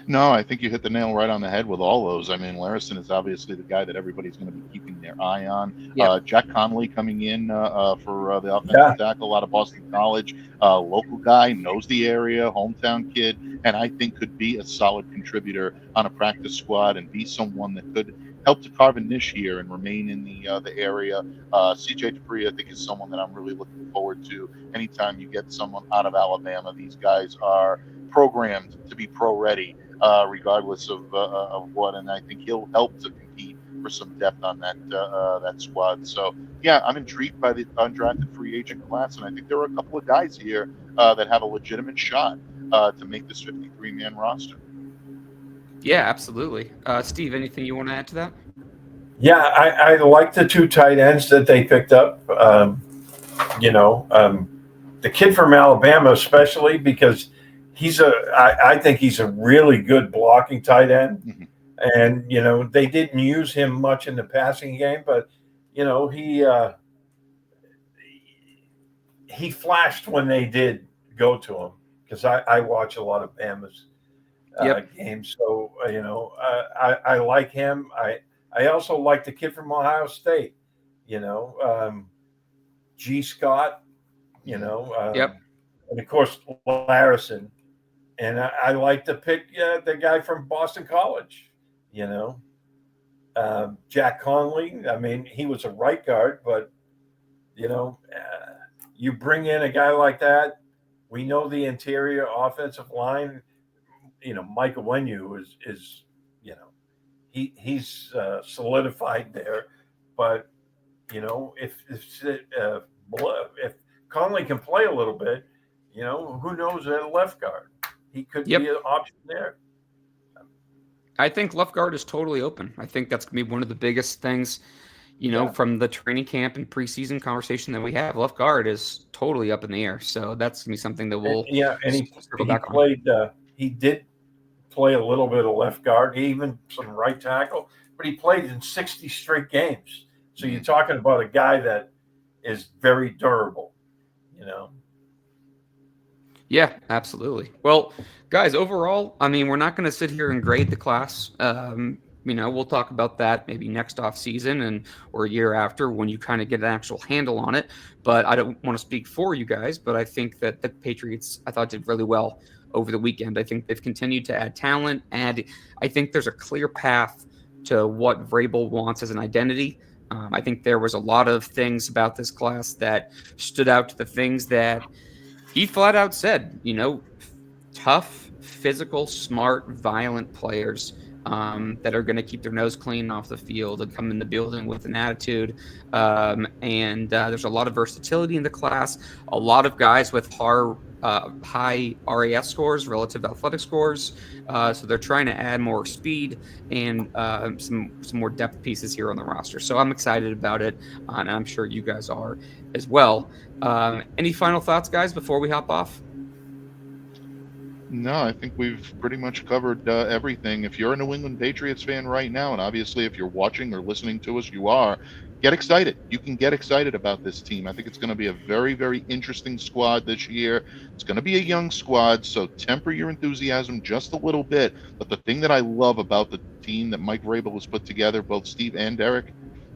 No, I think you hit the nail right on the head with all those. I mean, Larison is obviously the guy that everybody's going to be keeping their eye on. Yep. Jack Conley coming in for the offensive tackle out of Boston College. Local guy, knows the area, hometown kid, and I think could be a solid contributor on a practice squad and be someone that could help to carve a niche here and remain in the area. CJ Dupree, I think, is someone that I'm really looking forward to. Anytime you get someone out of Alabama, these guys are programmed to be pro-ready, regardless of what, and I think he'll help to compete for some depth on that squad. So, yeah, I'm intrigued by the undrafted free agent class, and I think there are a couple of guys here that have a legitimate shot to make this 53-man roster. Yeah, absolutely. Steve, anything you want to add to that? Yeah, I like the 2 tight ends that they picked up. The kid from Alabama, especially because I think he's a really good blocking tight end. Mm-hmm. And, they didn't use him much in the passing game, but, he flashed when they did go to him, because I watch a lot of Bama's games. So, I like him. I also like the kid from Ohio State, G. Scott, and of course, Larison. And I like to pick the guy from Boston College, Jack Conley. I mean, he was a right guard, but, you bring in a guy like that. We know the interior offensive line, Mike Vrabel is he's solidified there. But, if Conley can play a little bit, who knows at left guard? He could be an option there. I think left guard is totally open. I think that's going to be one of the biggest things, from the training camp and preseason conversation that we have. Left guard is totally up in the air. So that's going to be something that we'll and he played. He did play a little bit of left guard, even some right tackle, but he played in 60 straight games. So you're talking about a guy that is very durable, Yeah, absolutely. Well, guys, overall, I mean, we're not going to sit here and grade the class. We'll talk about that maybe next off season or a year after when you kind of get an actual handle on it. But I don't want to speak for you guys, but I think that the Patriots, I thought, did really well over the weekend. I think they've continued to add talent, and I think there's a clear path to what Vrabel wants as an identity. I think there was a lot of things about this class that stood out to the things that he flat out said, tough, physical, smart, violent players that are going to keep their nose clean off the field and come in the building with an attitude. And there's a lot of versatility in the class. A lot of guys with high RAS scores, relative athletic scores. So they're trying to add more speed and some more depth pieces here on the roster. So I'm excited about it, and I'm sure you guys are as well. Any final thoughts, guys, before we hop off? No, I think we've pretty much covered everything. If you're a New England Patriots fan right now, and obviously if you're watching or listening to us, you are, get excited. You can get excited about this team. I think it's going to be a very, very interesting squad this year. It's going to be a young squad, so temper your enthusiasm just a little bit. But the thing that I love about the team that Mike Vrabel has put together, both Steve and Derek,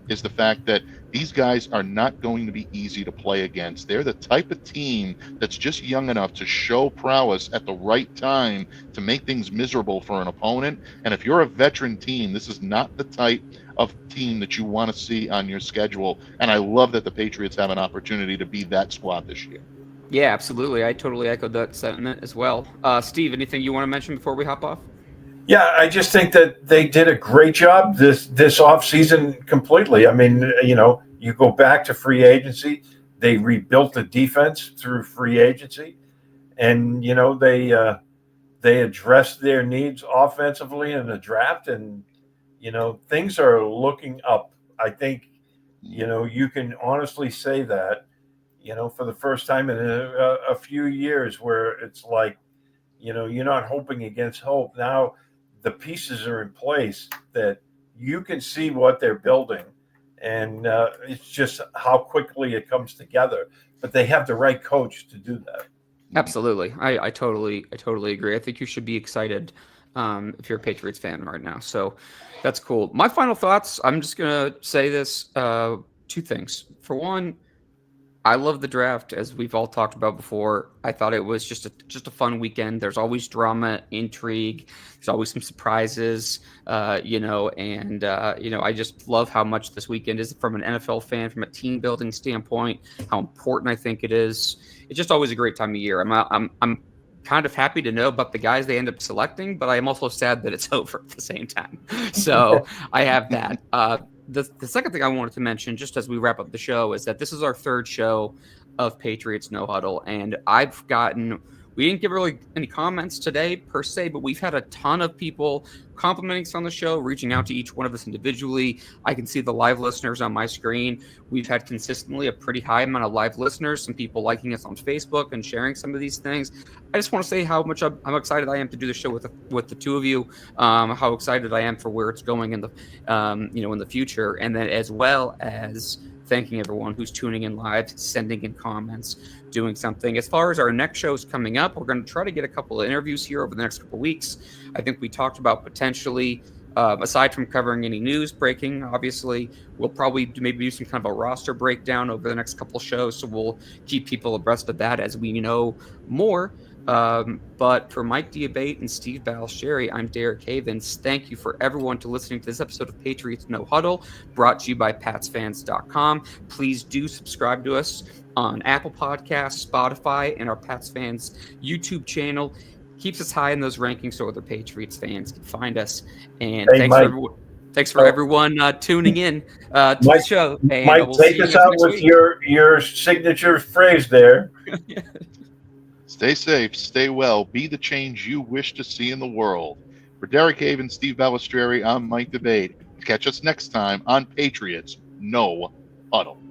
is the fact that these guys are not going to be easy to play against. They're the type of team that's just young enough to show prowess at the right time to make things miserable for an opponent. And if you're a veteran team, this is not the type of team that you want to see on your schedule. And I love that the Patriots have an opportunity to be that squad this year. Yeah, absolutely. I totally echoed that sentiment as well. Steve, anything you want to mention before we hop off? Yeah, I just think that they did a great job this offseason completely. I mean, you go back to free agency, they rebuilt the defense through free agency, and they addressed their needs offensively in the draft, and things are looking up. I think you can honestly say that for the first time in a few years, where it's like you're not hoping against hope. Now the pieces are in place that you can see what they're building, and it's just how quickly it comes together. But they have the right coach to do that. Absolutely. I totally agree. I think you should be excited if you're a Patriots fan right now. So that's cool. My final thoughts, I'm just going to say this, two things. For one, I love the draft, as we've all talked about before. I thought it was just a fun weekend. There's always drama, intrigue. There's always some surprises, I just love how much this weekend is from an NFL fan, from a team building standpoint, how important I think it is. It's just always a great time of year. I'm kind of happy to know about the guys they end up selecting, but I am also sad that it's over at the same time. So I have that. The second thing I wanted to mention, just as we wrap up the show, is that this is our third show of Patriots No Huddle, and we didn't get really any comments today per se, but we've had a ton of people complimenting us on the show, reaching out to each one of us individually. I can see the live listeners on my screen. We've had consistently a pretty high amount of live listeners, some people liking us on Facebook and sharing some of these things. I just want to say how much I'm excited I am to do the show with the two of you, how excited I am for where it's going in the in the future, and then as well as thanking everyone who's tuning in live, sending in comments, doing something. As far as our next shows coming up, we're going to try to get a couple of interviews here over the next couple of weeks. I think we talked about potentially, aside from covering any news breaking, obviously, we'll probably maybe do some kind of a roster breakdown over the next couple of shows. So we'll keep people abreast of that as we know more. But for Mike Diabate and Steve Balistrieri, I'm Derek Havens. Thank you for everyone to listening to this episode of Patriots No Huddle, brought to you by PatsFans.com. Please do subscribe to us on Apple Podcasts, Spotify, and our Pats Fans YouTube channel. Keeps us high in those rankings so other Patriots fans can find us. And thanks for everyone tuning in to the show. And Mike, take us out with your signature phrase there. Stay safe, stay well, be the change you wish to see in the world. For Derek Havens, Steve Balistrieri, I'm Mike Debate. Catch us next time on Patriots No Huddle.